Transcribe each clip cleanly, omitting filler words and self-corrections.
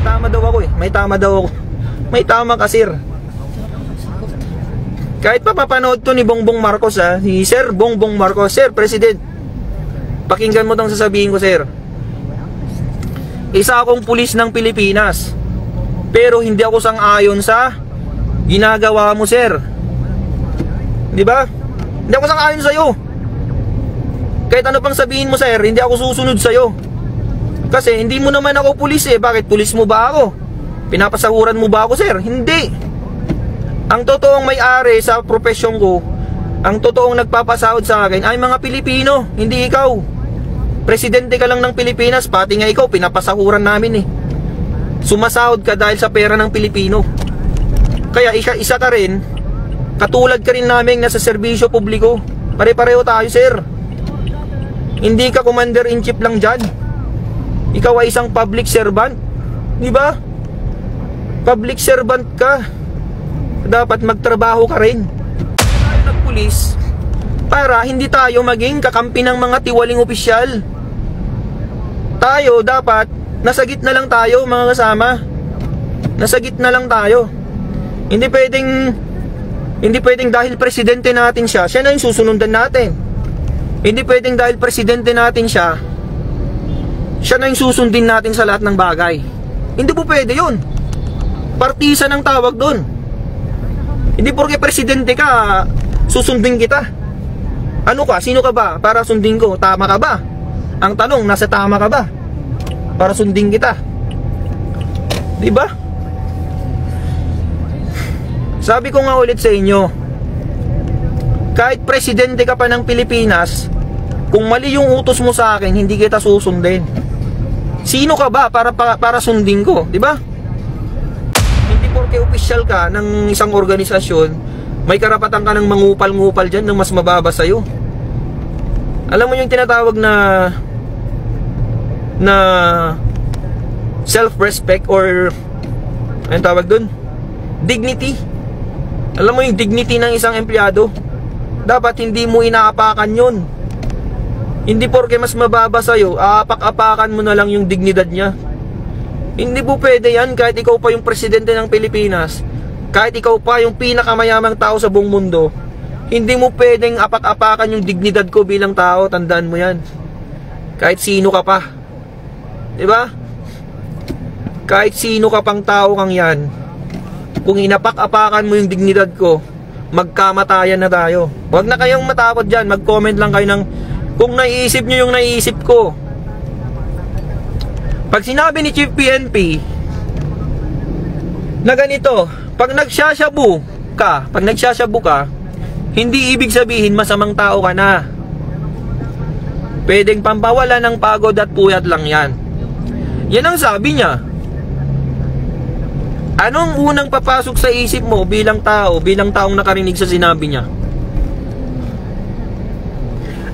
tama daw ako eh. May tama daw ako. May tama ka, sir. Kahit pa papanood to ni Bongbong Marcos ha, si Sir Bongbong Marcos, Sir President, pakinggan mo tong sasabihin ko, sir. Isa akong pulis ng Pilipinas, pero hindi ako sang-ayon sa ginagawa mo, sir. Di ba? Hindi ako sang-ayon sa'yo. Kahit ano pang sabihin mo, sir, hindi ako susunod sa'yo. Kasi hindi mo naman ako pulis eh. Bakit pulis mo ba ako? Pinapasahuran mo ba ako, sir? Hindi. Ang totoong may-ari sa profesyon ko, ang totoong nagpapasahod sa akin ay mga Pilipino, hindi ikaw. Presidente ka lang ng Pilipinas, pati nga ikaw, pinapasahuran namin eh. Sumasahod ka dahil sa pera ng Pilipino. Kaya isa ka rin, katulad ka rin namin nasa serbisyo publiko. Pare-pareho tayo, sir. Hindi ka commander-in-chief lang dyan. Ikaw ay isang public servant. Di ba? Public servant ka. Dapat magtrabaho ka rin. Tayo nagpulis para hindi tayo maging kakampi ng mga tiwaling opisyal. Tayo dapat nasa gitna lang tayo, mga kasama. Nasa gitna lang tayo. Hindi pwedeng dahil presidente natin siya na yung susunundan natin. Hindi pwedeng dahil presidente natin siya na yung susundin natin sa lahat ng bagay. Hindi po pwede yun. Partisan ang tawag doon. Hindi porke presidente ka, susundin kita. Ano ka? Sino ka ba? Para sundin ko. Tama ka ba? Ang tanong, nasa tama ka ba? Para sundin kita. Di ba? Sabi ko nga ulit sa inyo, kahit presidente ka pa ng Pilipinas, kung mali yung utos mo sa akin, hindi kita susundin. Sino ka ba para sundin ko? Di ba? Porque official ka ng isang organisasyon, may karapatan ka ng mangupal-ngupal dyan ng mas mababa sa'yo. Alam mo yung tinatawag na self-respect or anong tawag dun? Dignity. Alam mo yung dignity ng isang empleyado, dapat hindi mo inaapakan yun. Hindi porke mas mababa sa'yo, aapak-apakan mo na lang yung dignidad niya. Hindi po pwede yan. Kahit ikaw pa yung presidente ng Pilipinas, kahit ikaw pa yung pinakamayamang tao sa buong mundo, hindi mo pwedeng apak-apakan yung dignidad ko bilang tao. Tandaan mo yan. Kahit sino ka pa, diba? Kahit sino ka pang tao kang yan, kung inapak-apakan mo yung dignidad ko, magkamatayan na tayo. Huwag na kayong matakot dyan. Mag-comment lang kayo ng kung naiisip nyo yung naiisip ko. Pag sinabi ni Chief PNP na ganito, pag nagsasyabu ka, hindi ibig sabihin masamang tao ka na. Pwedeng pampawala ng pagod at puyat lang yan. Yan ang sabi niya. Anong unang papasok sa isip mo bilang taong nakarinig sa sinabi niya?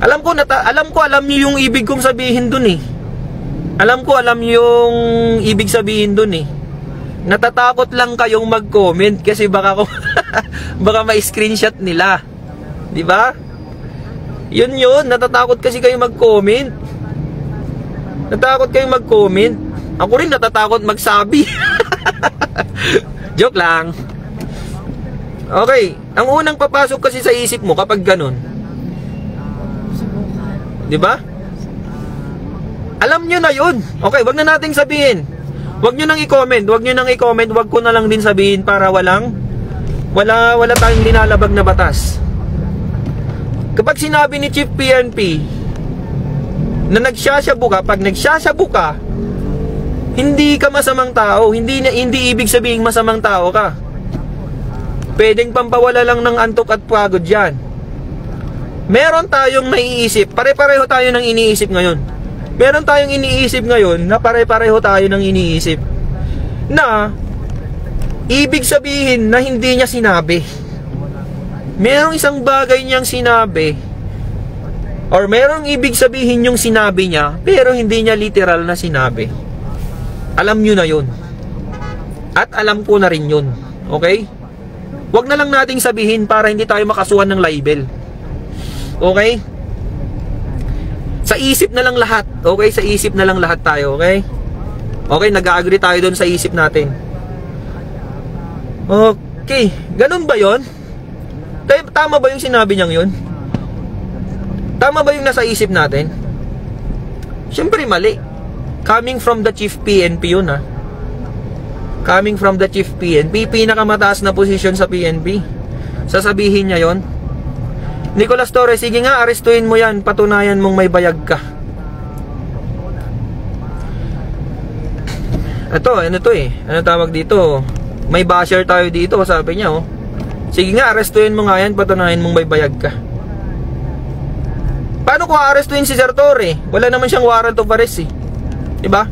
Alam niyo yung ibig kong sabihin dun eh. Alam niyo yung ibig sabihin dun eh. Natatakot lang kayong mag-comment kasi baka ma-screenshot nila. 'Di ba? Yun, natatakot kasi kayo mag-comment. Natakot kayong mag-comment. Ako rin natatakot magsabi. Joke lang. Okay, ang unang papasok kasi sa isip mo kapag ganun, 'di ba? Alam nyo na yun. Okay, wag na nating sabihin. Wag nyo nang i-comment. Wag ko na lang din sabihin para wala tayong linalabag na batas. Kapag sinabi ni Chief PNP na pag nagsasyabu ka, hindi ka masamang tao. Hindi ibig sabihin masamang tao ka. Pwedeng pampawala lang ng antok at pagod yan. Meron tayong naiisip. Pare-pareho tayo ng iniisip ngayon. Meron tayong iniisip ngayon na pare-pareho tayo ng iniisip na ibig sabihin na hindi niya sinabi. Merong isang bagay niyang sinabi or merong ibig sabihin yung sinabi niya pero hindi niya literal na sinabi. Alam niyo na yun. At alam ko na rin yun. Okay? Huwag na lang nating sabihin para hindi tayo makasuhan ng libel. Okay? Sa isip na lang lahat. Okay? Sa isip na lang lahat tayo. Okay? Okay, nag-agree tayo doon sa isip natin. Okay, ganun ba yon? Tama ba yung sinabi niyang yun? Tama ba yung nasa isip natin? Siyempre mali. Coming from the Chief PNP yun, ha? Coming from the Chief PNP, pinakamataas na posisyon sa PNP. Sasabihin niya yon. Nicolas Torres, sige nga, arestuin mo yan, patunayan mong may bayag ka. Ito, ano to eh? Ano tawag dito? May basher tayo dito, sabi niya, oh. Sige nga, arestuin mo nga yan, patunayan mong may bayag ka. Paano ko aarestuin si Sir Torre? Wala naman siyang warrant of arrest, eh. Diba?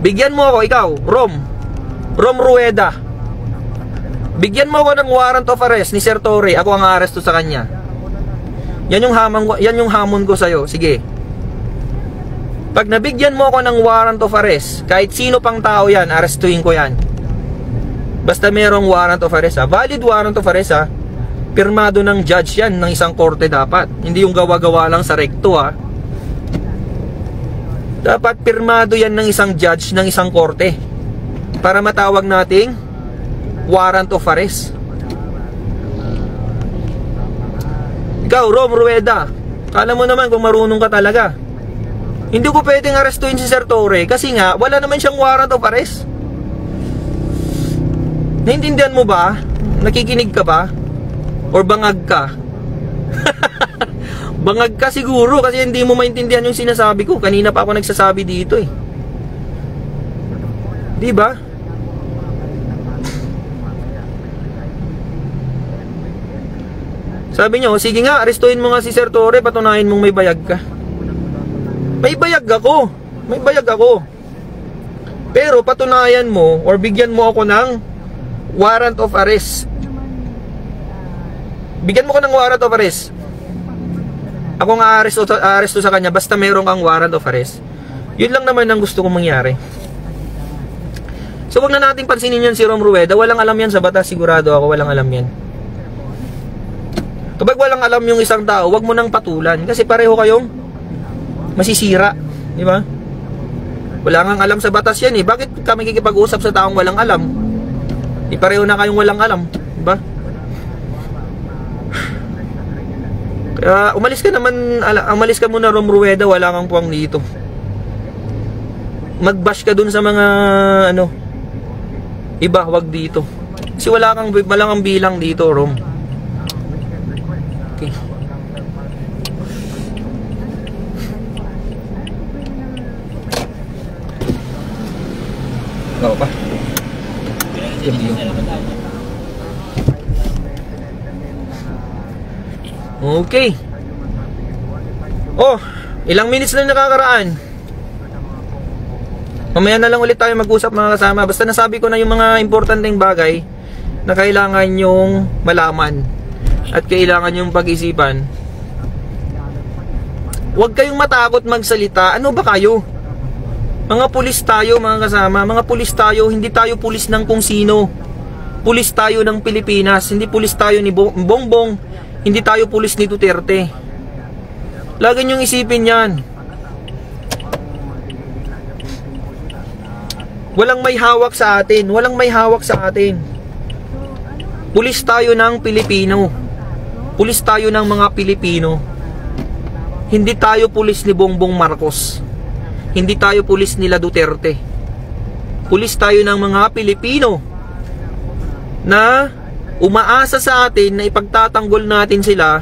Bigyan mo ako, ikaw, Rom Rueda. Bigyan mo ako ng warrant of arrest ni Sir Torre, ako ang aaresto sa kanya. Yan yung hamon ko sa'yo. Sige. Pag nabigyan mo ako ng warrant of arrest, kahit sino pang tao yan, arestuin ko yan. Basta merong warrant of arrest, ha? Valid warrant of arrest, ha? Pirmado ng judge yan, ng isang korte dapat. Hindi yung gawa-gawa lang sa rekto, ha? Dapat pirmado yan ng isang judge, ng isang korte, para matawag nating warrant of arrest. Ikaw, Rom Rueda, kala mo naman kung marunong ka talaga. Hindi ko pwedeng arestuin si Sir Torre kasi nga wala naman siyang warrant of arrest. Naintindihan mo ba? Nakikinig ka ba? Or bangag ka? Bangag ka siguro kasi hindi mo maintindihan yung sinasabi ko. Kanina pa ako nagsasabi dito, eh. Di ba? Sabi niyo, sige nga, arestuin mo nga si Sir Torre, patunayan mong may bayag ka. May bayag ako. May bayag ako. Pero patunayan mo or bigyan mo ako ng warrant of arrest. Bigyan mo ko ng warrant of arrest. Ako nga aresto sa kanya basta meron kang warrant of arrest. Yun lang naman ang gusto kong mangyari. So wag na nating pansinin yan si Rom Rueda. Walang alam yan sa batas, sigurado ako walang alam yan. Kapag walang alam yung isang tao, wag mo nang patulan kasi pareho kayong masisira, di ba? Wala nang alam sa batas yan, eh. Bakit kami kikipag-usap sa taong walang alam? Pareho na kayong walang alam, di ba? Kaya umalis ka muna, Rom Rueda, wala kang puwang dito. Mag-bash ka dun sa mga iba, wag dito. Kasi wala kang bilang dito, Rom. Okay. Ikaw pa. Okay. Oh, ilang minutes na nakakaraan. Mamaya na lang ulit tayo mag-usap mga kasama. Basta nasabi ko na yung mga importanteng bagay na kailangan yung malaman at kailangan yung pag-isipan. Huwag kayong matakot magsalita. Ano ba kayo? Mga pulis tayo mga kasama. Mga pulis tayo. Hindi tayo pulis ng kung sino. Pulis tayo ng Pilipinas. Hindi pulis tayo ni Bongbong. Hindi tayo pulis ni Duterte. Lagi niyong isipin yan. Walang may hawak sa atin. Walang may hawak sa atin. Pulis tayo ng Pilipino. Pulis tayo ng mga Pilipino. Hindi tayo pulis ni Bongbong Marcos. Hindi tayo pulis nila Duterte. Pulis tayo ng mga Pilipino na umaasa sa atin na ipagtatanggol natin sila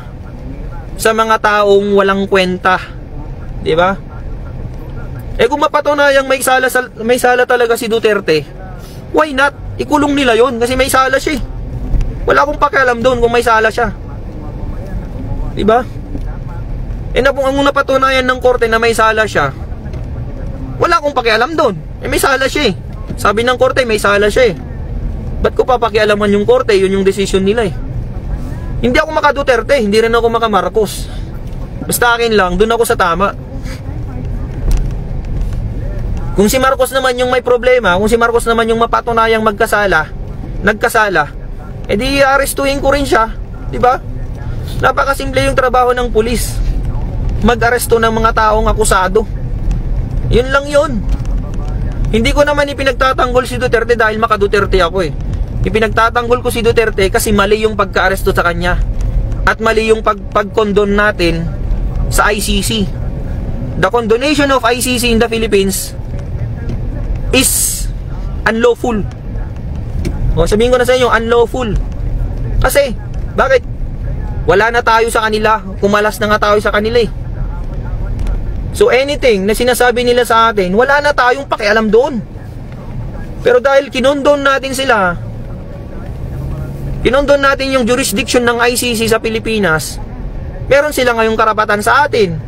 sa mga taong walang kwenta. Di ba? Eh kung mapatunayang may sala talaga si Duterte, why not? Ikulong nila yon kasi may sala siya. Wala akong pakialam doon kung may sala siya. Di ba? Eh na kung ang napatunayan ng korte na may sala siya, wala akong pakialam doon. Eh may sala siya. Sabi ng korte may sala siya. Ba't ko papakialaman yung korte? Yun yung decision nila eh. Hindi ako maka Duterte, hindi rin ako maka Marcos. Basta akin lang, dun ako sa tama. Kung si Marcos naman yung may problema, kung si Marcos naman yung mapatunayang nagkasala, edi arestuhin ko rin siya, di ba? Napakasimple yung trabaho ng pulis. Mag-aresto ng mga taong akusado. Yun lang yun. Hindi ko naman ipinagtatanggol si Duterte dahil maka-Duterte ako eh. Ipinagtatanggol ko si Duterte kasi mali yung pagka-aresto sa kanya. At mali yung pag-condone natin sa ICC. The condonation of ICC in the Philippines is unlawful. O, sabihin ko na sa inyo, unlawful. Kasi, bakit? Wala na tayo sa kanila. Kumalas na nga tayo sa kanila eh. So anything na sinasabi nila sa atin, wala na tayong pakialam doon. Pero dahil kinondon natin sila, kinondon natin yung jurisdiction ng ICC sa Pilipinas, meron sila ngayong karapatan sa atin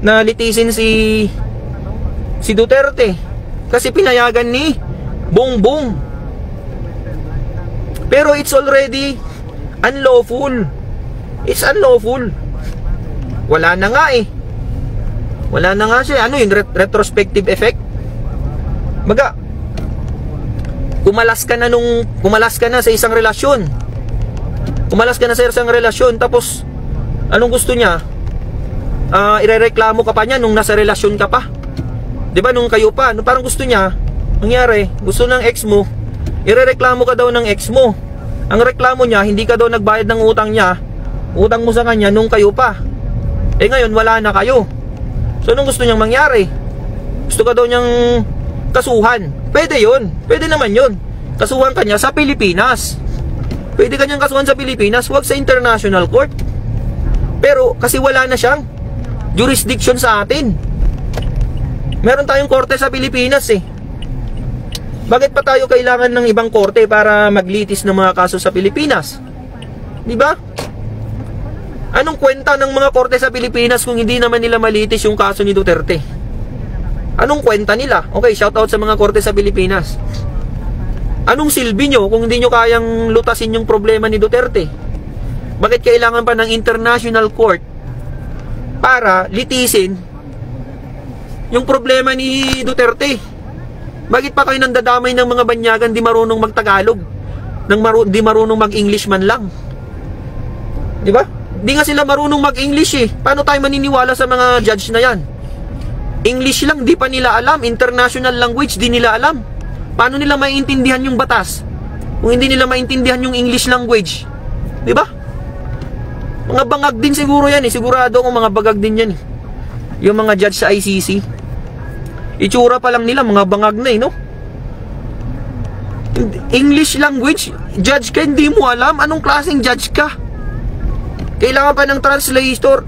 na litisin si Duterte kasi pinayagan ni Bongbong. Pero it's already unlawful. It's unlawful. Wala na nga eh. Wala na nga siya. Ano yun? Retrospective effect? Baga, kumalas ka na sa isang relasyon. Kumalas ka na sa isang relasyon, tapos anong gusto niya? Irereklamo ka pa niya nung nasa relasyon ka pa. 'Di ba nung kayo pa? Parang gusto niya, nangyari, gusto ng ex mo, irereklamo ka daw ng ex mo. Ang reklamo niya, hindi ka daw nagbayad ng utang niya, utang mo sa kanya nung kayo pa. Eh ngayon wala na kayo. So anong gusto niyang mangyari? Gusto ka daw niyang kasuhan. Pwede yun. Pwede naman yun. Kasuhan ka niya sa Pilipinas. Pwede ka niyang kasuhan sa Pilipinas, huwag sa international court. Pero kasi wala na siyang jurisdiction sa atin. Meron tayong korte sa Pilipinas eh. Bakit pa tayo kailangan ng ibang korte para maglitis ng mga kaso sa Pilipinas? Di ba? Anong kwenta ng mga korte sa Pilipinas kung hindi naman nila malitis yung kaso ni Duterte? Anong kwenta nila? Okay, shout out sa mga korte sa Pilipinas. Anong silbi nyo kung hindi nyo kayang lutasin yung problema ni Duterte? Bakit kailangan pa ng international court para litisin yung problema ni Duterte? Bakit pa kayo nandadamay ng mga banyagan di marunong magtagalog? Di marunong mag-English man lang? Di ba? Di nga sila marunong mag-English eh. Paano tayo maniniwala sa mga judge na yan? English lang, di pa nila alam. International language, di nila alam. Paano nila maintindihan yung batas kung hindi nila maintindihan yung English language? Di ba? Mga bangag din siguro yan eh. Sigurado akong mga bagag din yan eh. Yung mga judge sa ICC. Itsura pa lang nila, mga bangag na eh, no? English language, judge ka, hindi mo alam. Anong klaseng judge ka? Kailangan pa ng translator.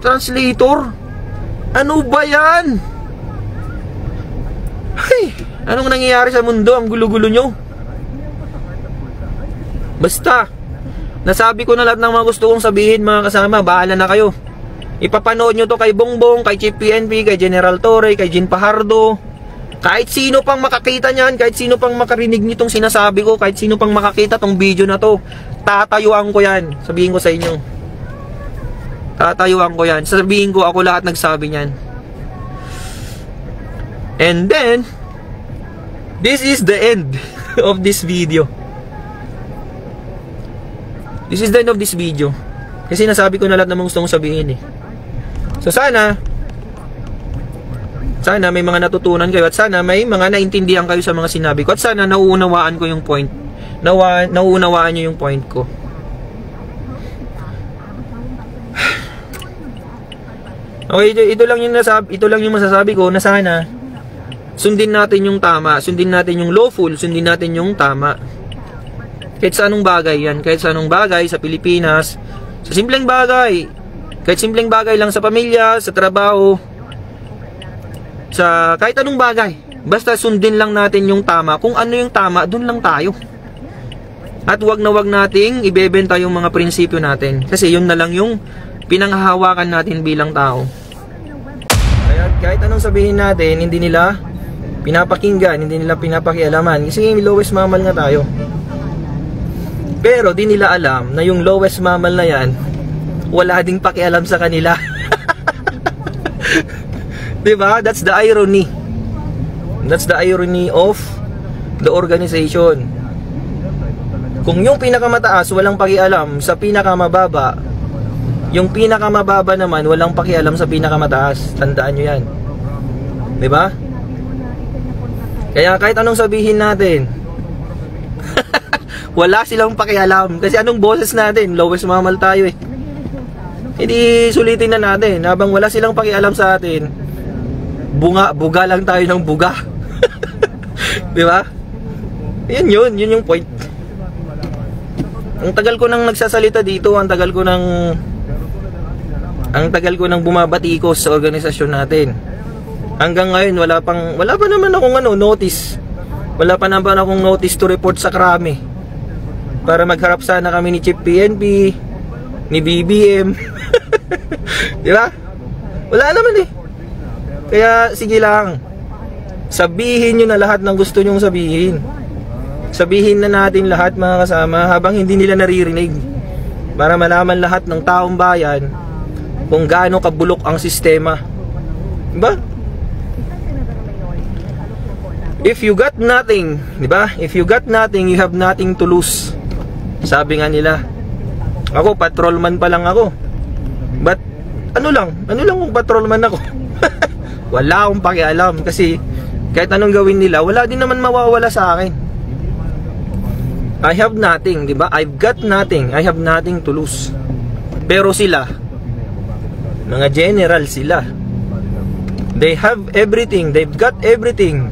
Ano ba yan? Ay, anong nangyayari sa mundo? Ang gulo-gulo nyo. Basta, nasabi ko na lahat ng mga gusto kong sabihin mga kasama. Bahala na kayo. Ipapanood nyo to kay Bongbong, kay Chief PNP, kay General Torre, kay Jean Fajardo. Kahit sino pang makakita nyan, kahit sino pang makarinig nitong sinasabi ko, kahit sino pang makakita tong video na to, tatayuan ko yan. Sabihin ko sa inyo. Tatayuan ko yan. Sabihin ko ako lahat nagsabi niyan. And then, this is the end of this video. This is the end of this video. Kasi nasabi ko na lahat ng mga gusto kong sabihin eh. So sana may mga natutunan kayo at sana may mga naintindihan kayo sa mga sinabi ko at sana nauunawaan ko yung point. Nauunawaan nyo yung point ko. Okay, ito lang yung masasabi ko na sana sundin natin yung tama, sundin natin yung lawful, sundin natin yung tama. Kahit sa anong bagay yan, kahit sa anong bagay sa Pilipinas, sa simpleng bagay, kahit simpleng bagay lang sa pamilya, sa trabaho, sa kahit anong bagay, basta sundin lang natin yung tama. Kung ano yung tama, dun lang tayo. At wag nating ibebenta yung mga prinsipyo natin, kasi yun na lang yung pinanghahawakan natin bilang tao. Kaya kahit anong sabihin natin, hindi nila pinapakinggan, hindi nila pinapakialaman, kasi lowest mammal nga tayo. Pero di nila alam na yung lowest mammal na yan, wala ding pakialam sa kanila. Diba? That's the irony. That's the irony of the organization. Kung yung pinakamataas walang pakialam sa pinakamababa, yung pinakamababa naman walang pakialam sa pinakamataas. Tandaan nyo yan. Diba? Kaya kahit anong sabihin natin, wala silang pakialam. Kasi anong boses natin? Lowest mamal tayo eh. Hindi sulitin na natin. Habang wala silang pakialam sa atin, buga lang tayo ng buga. Di ba? Yun yung point. Ang tagal ko nang nagsasalita dito, ang tagal ko nang bumabatikos sa organisasyon natin. Hanggang ngayon wala pa naman akong notice. Wala pa naman akong notice to report sa krami. Para magharap sana kami ni Chief PNP, ni BBM. Di ba? Wala naman eh. Kaya sige lang. Sabihin nyo na lahat ng gusto nyong sabihin. Sabihin na natin lahat mga kasama habang hindi nila naririnig. Para malaman lahat ng taong bayan kung gaano kabulok ang sistema. Diba? If you got nothing, diba? If you got nothing, you have nothing to lose. Sabi nga nila. Ako, patrolman pa lang ako. But, ano lang kung patrolman ako? Wala akong pakialam. Kasi, kahit anong gawin nila, wala din naman mawawala sa akin. I have nothing, diba? I've got nothing. I have nothing to lose. Pero sila, mga general sila, they have everything. They've got everything.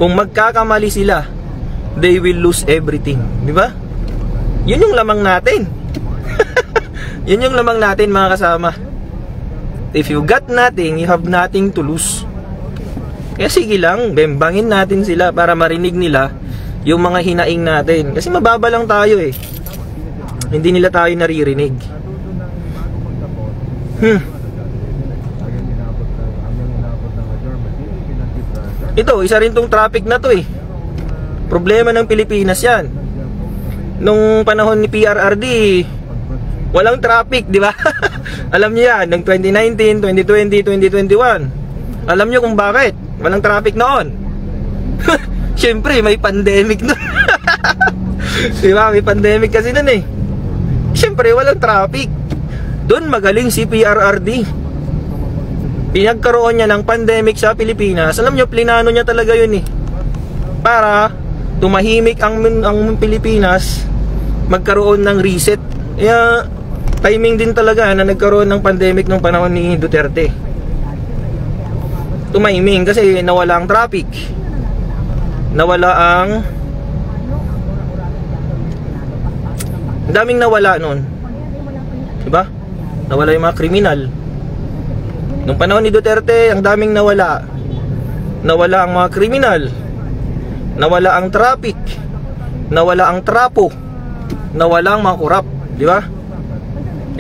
Kung magkakamali sila, they will lose everything. Diba? Yun yung lamang natin. Yun yung lamang natin mga kasama. If you got nothing, you have nothing to lose. Kaya sige lang, bembangin natin sila para marinig nila yung mga hinaing natin. Kasi mababa lang tayo eh. Hindi nila tayo naririnig. Ito, isa rin tong traffic na to eh. Problema ng Pilipinas yan. Nung panahon ni PRRD, walang traffic, di ba? Alam niyo yan, ng 2019, 2020, 2021. Alam niyo kung bakit walang traffic noon? Siyempre, may pandemic noon. Di ba? May pandemic kasi noon eh. Siyempre, walang traffic. Doon magaling si PRRD. Pinagkaroon niya ng pandemic sa Pilipinas. Alam niyo, plinano niya talaga yun eh. Para tumahimik ang Pilipinas, magkaroon ng reset. Kaya timing din talaga na nagkaroon ng pandemic nung panahon ni Duterte. Tumahimik kasi nawala ang traffic. Nawala ang daming nawala nun. Diba? Nawala yung mga kriminal. Nung panahon ni Duterte, ang daming nawala. Nawala ang mga kriminal. Nawala ang traffic. Nawala ang trapo. Nawala ang mga korap. Diba?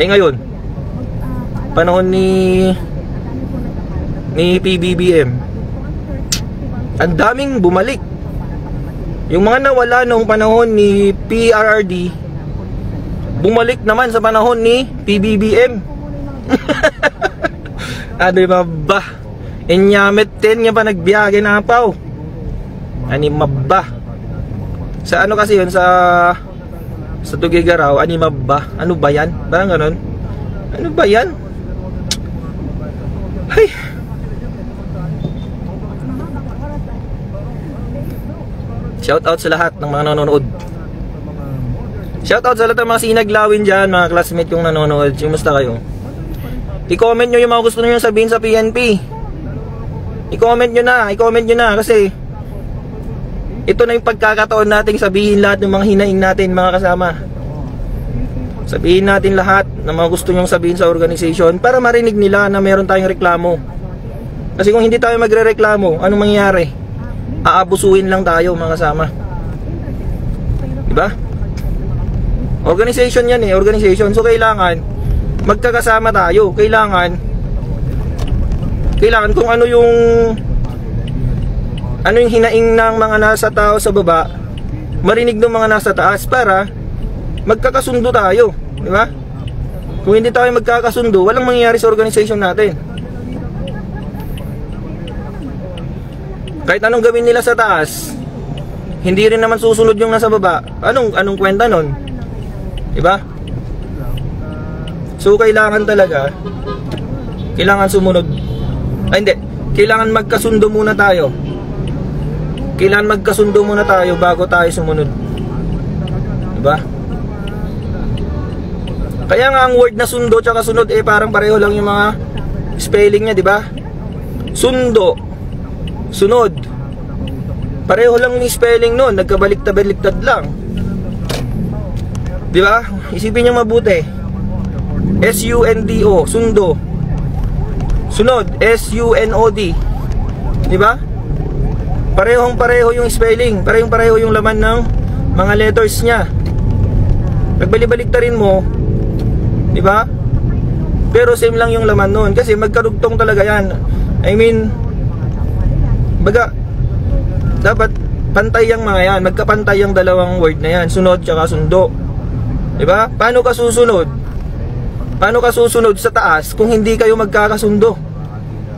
Eh ngayon, panahon ni PBBM, ang daming bumalik. Yung mga nawala nung panahon ni PRRD, bumalik naman sa panahon ni PBBM. Adi mabba, inyamet ten nga pa nagbiyahe na paw. Ani mabba. Sa ano kasi yun, sa Tugigaraw, ani mabba. Ano ba yan? Parang ganon. Ano ba yan? Ay. Shout out sa lahat ng mga nanonood. Shout out sa lahat ng mga sinaglawin dyan, mga classmate kong nanonood. Kumusta kayo? I-comment nyo yung mga gusto nyo sabihin sa PNP. I-comment nyo na kasi ito na yung pagkakataon nating sabihin lahat ng mga hinaing natin mga kasama. Sabihin natin lahat ng mga gusto nyong sabihin sa organization para marinig nila na meron tayong reklamo. Kasi kung hindi tayo magre-reklamo, anong mangyayari? Aabusuhin lang tayo mga kasama. Diba? Organization yan eh, organization. So kailangan magkakasama tayo. Kailangan kung ano yung hinaing ng mga nasa tao sa baba, marinig ng mga nasa taas para magkakasundo tayo, di ba? Kung hindi tayo magkakasundo, walang mangyayari sa organization natin. Kahit anong gawin nila sa taas, hindi rin naman susunod yung nasa baba. Anong kwenta nun? Di ba? So kailangan talaga, kailangan sumunod. Ay hindi, kailangan magkasundo muna tayo. Kailangan magkasundo muna tayo bago tayo sumunod. Diba? Kaya nga ang word na sundo tsaka sunod parang pareho lang yung mga spelling niya, diba? Sundo, sunod, pareho lang yung spelling nun, nagkabaliktad-baliktad lang. Diba? Isipin niyo mabuti. S-U-N-D-O, sundo. Sunod, S-U-N-O-D. Diba? Parehong pareho yung spelling, parehong pareho yung laman ng mga letters niya. Nagbalik-baliktarin mo, diba? Pero same lang yung laman nun, kasi magkarugtong talaga yan. I mean, baga, dapat pantay yung mga yan, magkapantay yung dalawang word na yan, sunod tsaka sundo. Diba? Paano ka susunod? Paano ka susunod sa taas kung hindi kayo magkakasundo?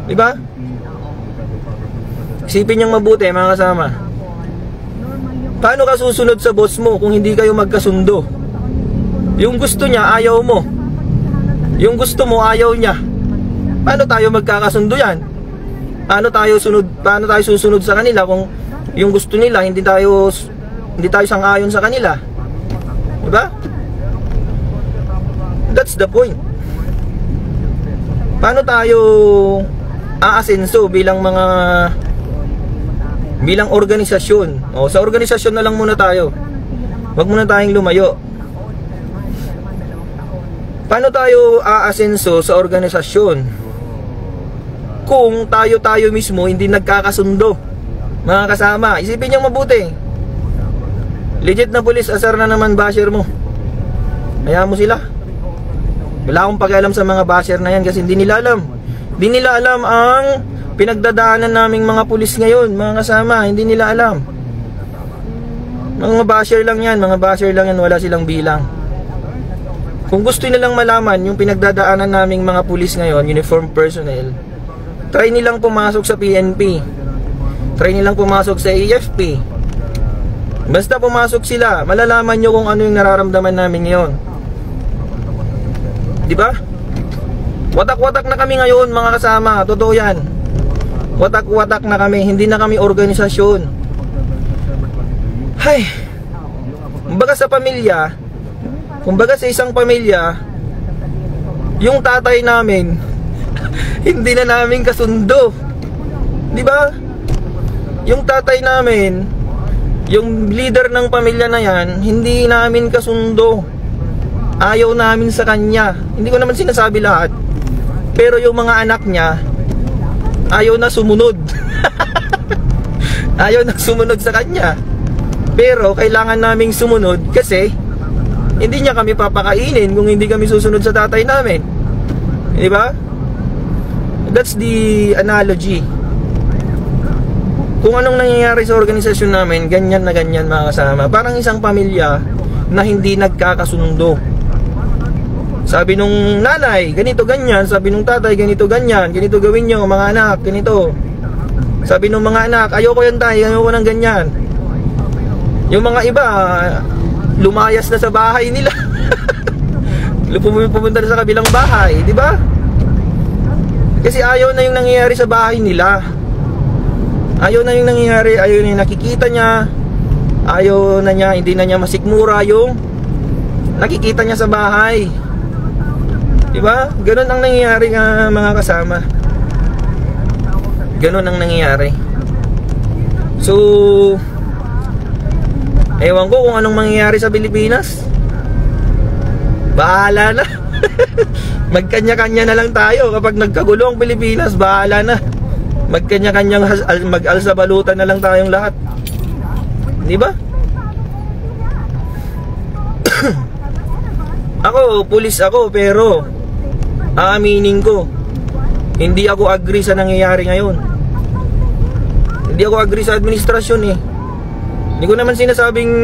Diba? Isipin niyong mabuti mga kasama. Paano ka susunod sa boss mo kung hindi kayo magkasundo? Yung gusto niya, ayaw mo. Yung gusto mo, ayaw niya. Paano tayo magkakasundo yan? Paano tayo susunod sa kanila kung yung gusto nila hindi tayo sang-ayon sa kanila? Diba? That's the point. Paano tayo aasenso bilang organisasyon? O, sa organisasyon na lang muna tayo. Wag muna tayong lumayo. Paano tayo aasenso sa organisasyon kung tayo mismo hindi nagkakasundo? Mga kasama, isipin niyo mabuti. Legit na police, asar na naman basher mo. Hayaan mo sila. Wala akong pakialam sa mga basher na yan kasi hindi nila alam. Hindi nila alam ang pinagdadaanan naming mga pulis ngayon, mga kasama. Hindi nila alam. Mga basher lang yan, wala silang bilang. Kung gusto nilang malaman yung pinagdadaanan naming mga pulis ngayon, uniform personnel, try nilang pumasok sa PNP, try nilang pumasok sa AFP. Basta pumasok sila, malalaman nyo kung ano yung nararamdaman namin ngayon. Diba? Watak-watak na kami ngayon mga kasama. Totoo yan. Watak-watak na kami. Hindi na kami organisasyon. Hay. Kumbaga sa pamilya, kumbaga sa isang pamilya, yung tatay namin hindi na namin kasundo. Diba? Yung tatay namin, yung leader ng pamilya na yan, hindi namin kasundo. Ayaw namin sa kanya. Hindi ko naman sinasabi lahat, pero yung mga anak niya ayaw na sumunod. Ayaw na sumunod sa kanya. Pero kailangan naming sumunod kasi hindi niya kami papakainin kung hindi kami susunod sa tatay namin. Di ba? That's the analogy. Kung anong nangyayari sa organisasyon namin, ganyan na ganyan mga kasama. Parang isang pamilya na hindi nagkakasundo. Sabi nung nanay, ganito ganyan. Sabi nung tatay, ganito ganyan. Ganito gawin nyo mga anak, ganito. Sabi nung mga anak, ayoko yan tayo, ayoko ng ganyan. Yung mga iba, lumayas na sa bahay nila. Pumunta na sa kabilang bahay, di ba? Kasi ayaw na yung nangyayari sa bahay nila. Ayaw na yung nangyayari, ayaw na yung nakikita niya. Ayaw na niya, hindi na niya masikmura yung nakikita niya sa bahay. Diba? Ganon ang nangyayari nga mga kasama. Ganon ang nangyayari. So, ewan ko kung anong mangyayari sa Pilipinas. Bahala na. Magkanya-kanya na lang tayo. Kapag nagkagulo ang Pilipinas, bahala na. Magkanya-kanyang mag-alsabalutan na lang tayong lahat. Diba? Ako, pulis ako, pero aaminin ko, hindi ako agree sa nangyayari ngayon. Hindi ako agree sa administrasyon eh. Hindi ko naman sinasabing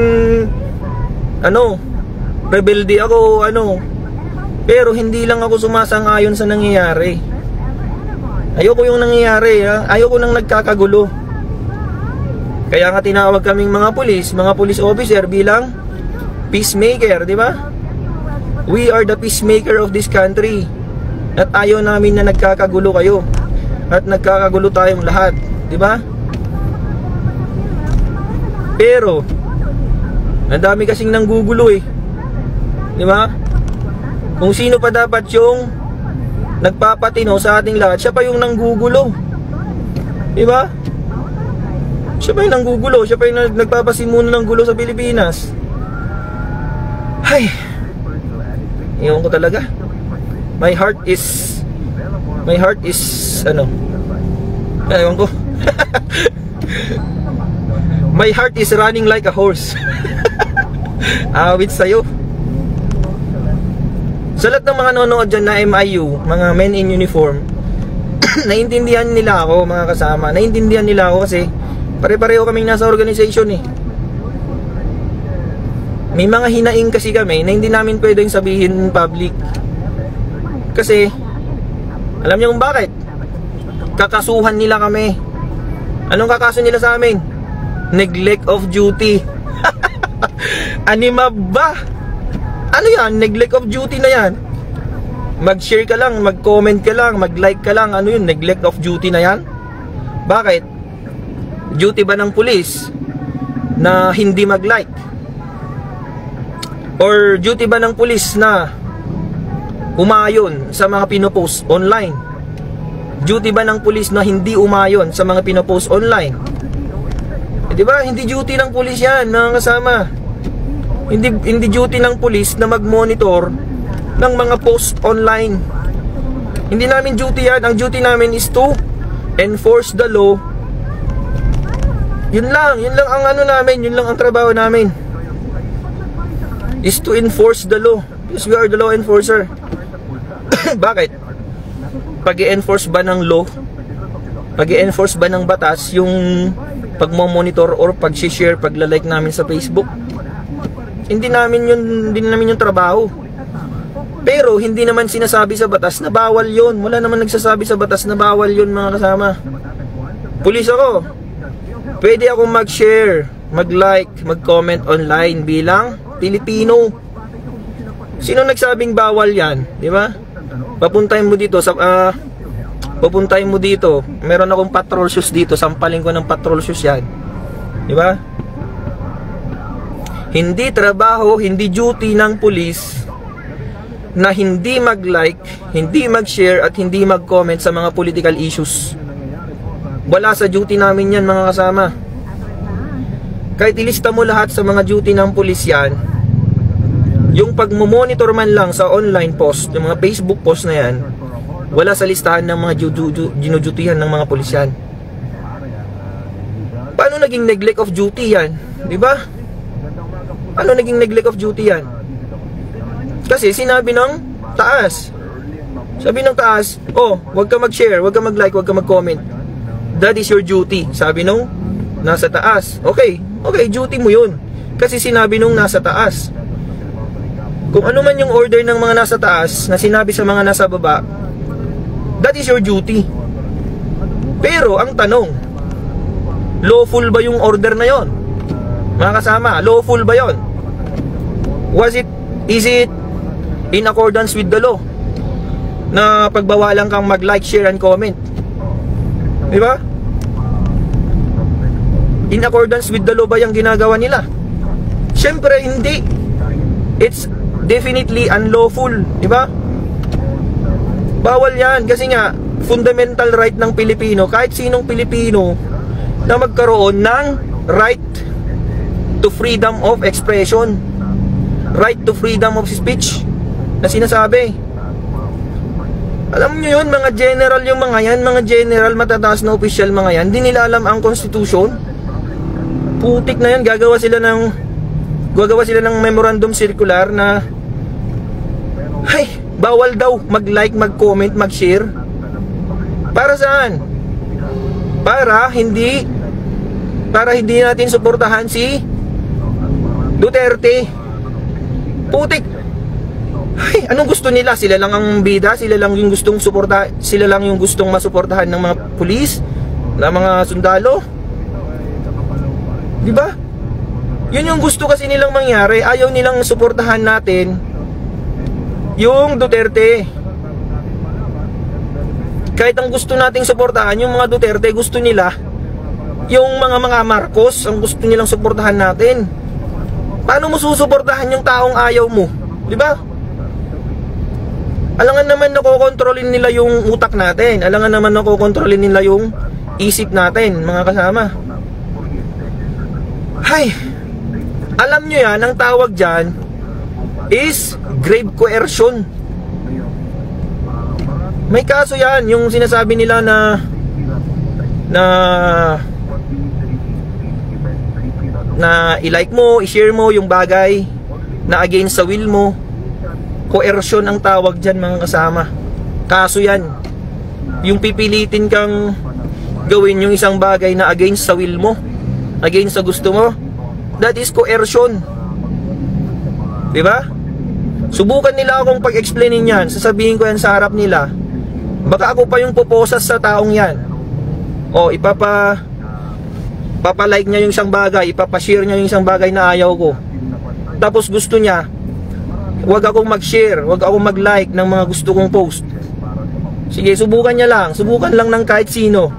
rebelde ako, pero hindi lang ako sumasang-ayon sa nangyayari. Ayoko yung nangyayari, ayoko nang nagkakagulo. Kaya nga tinawag kaming mga police officer bilang peacemaker, di ba? We are the peacemaker of this country. At ayaw namin na nagkakagulo kayo. At nagkakagulo tayong lahat, di ba? Pero ang dami kasing nanggugulo eh. Di ba? Kung sino pa dapat yung nagpapatino sa ating lahat, siya pa yung nanggugulo. Di ba? Siya pa yung nanggugulo, siya pa yung nagpapasimuno ng gulo sa Pilipinas. Ay, iyon ko talaga. My heart is ano, ewan ko. My heart is running like a horse. Awit sa'yo. Sa lahat ng mga nanonood dyan na MIU, mga men in uniform, naintindihan nila ako, mga kasama. Naintindihan nila ako kasi pare-pareho kaming nasa organization eh. May mga hinaing kasi kami na hindi namin pwedeng sabihin public. Kasi alam niyo kung bakit? Kakasuhan nila kami. Anong kakaso nila sa amin? Neglect of duty. Anima ba? Ano yan? Neglect of duty na yan. Mag-share ka lang, mag-comment ka lang, mag-like ka lang. Ano yun? Neglect of duty na yan? Bakit? Duty ba ng pulis na hindi mag-like? Or duty ba ng pulis na umayon sa mga pinopost online? Duty ba ng pulis na hindi umayon sa mga pinopost online? Di ba? Hindi duty ng pulis yan, mga kasama. Hindi duty ng pulis na mag-monitor ng mga post online. Hindi namin duty yan. Ang duty namin is to enforce the law. Yun lang ang ano namin, yun lang ang trabaho namin. Is to enforce the law. Because we are the law enforcer. Bakit? Pag-i-enforce ba ng law? Pag-i-enforce ba ng batas yung pagmo-monitor or pag-share, pagla-like namin sa Facebook? Hindi namin yung trabaho. Pero hindi naman sinasabi sa batas na bawal yun. Wala naman nagsasabi sa batas na bawal yun, mga kasama. Pulis ako. Pwede akong mag-share, mag-like, mag-comment online bilang Pilipino. Sino nagsabing bawal yan? Di ba? Papuntahin mo dito meron akong patrol shoes dito, sampalin ko ng patrol shoes yan. Di ba? Hindi trabaho, hindi duty ng pulis na hindi mag-like, hindi mag-share at hindi mag-comment sa mga political issues. Wala sa duty namin yan, mga kasama. Kahit ilista mo lahat sa mga duty ng pulis yan, yung pagmomonitor man lang sa online post, yung mga Facebook post na yan, wala sa listahan ng mga ginudutihan ng mga pulis yan. Paano naging neglect of duty yan? Di ba? Paano naging neglect of duty yan? Kasi sinabi ng taas. Sabi ng taas, oh, wag ka mag-share, wag ka mag-like, wag ka mag-comment. That is your duty. Sabi nung nasa taas. Okay, duty mo yun. Kasi sinabi nung nasa taas. Kung ano man yung order ng mga nasa taas na sinabi sa mga nasa baba, that is your duty. Pero ang tanong, lawful ba yung order na yon? Mga kasama, lawful ba yon? Is it in accordance with the law na pagbawalan kang mag-like, share, and comment? Di ba? In accordance with the law ba yung ginagawa nila? Siyempre hindi. It's definitely unlawful, di ba? Bawal yan kasi nga fundamental right ng Pilipino, kahit sinong Pilipino, na magkaroon ng right to freedom of expression, right to freedom of speech na sinasabi. Alam nyo yun, mga general yung mga yan, mga general, matataas na official mga yan, di nila alam ang constitution. Putik na yan, gagawa sila ng memorandum circular na ay, bawal daw mag-like, mag-comment, mag-share. Para saan? Para hindi natin suportahan si Duterte. Putik. Ay, anong gusto nila? Sila lang ang bida, sila lang yung gustong masuportahan ng mga pulis, ng mga sundalo. Di ba? Yun yung gusto kasi nilang mangyari. Ayaw nilang suportahan natin yung Duterte. Kahit ang gusto nating suportahan yung mga Duterte, gusto nila yung mga Marcos ang gusto nilang suportahan natin. Paano mo susuportahan yung taong ayaw mo? Di ba? Alangan naman nakokontrolin nila yung utak natin. Alangan naman nakokontrolin nila yung isip natin, mga kasama. Hay, alam nyo yan, ang tawag dyan is grave coercion. May kaso yan, yung sinasabi nila na i-like mo, i-share mo yung bagay na against sa will mo. Coercion ang tawag dyan, mga kasama. Kaso yan, yung pipilitin kang gawin yung isang bagay na against sa will mo, against sa gusto mo, that is coercion. Diba? Subukan nila akong pag-explainin yan, sasabihin ko yan sa harap nila. Baka ako pa yung puposas sa taong yan. O papalike niya yung isang bagay, ipapashare niya yung isang bagay na ayaw ko. Tapos gusto niya, wag akong mag-share, wag akong mag-like ng mga gusto kong post. Sige, subukan niya lang. Subukan lang ng kahit sino.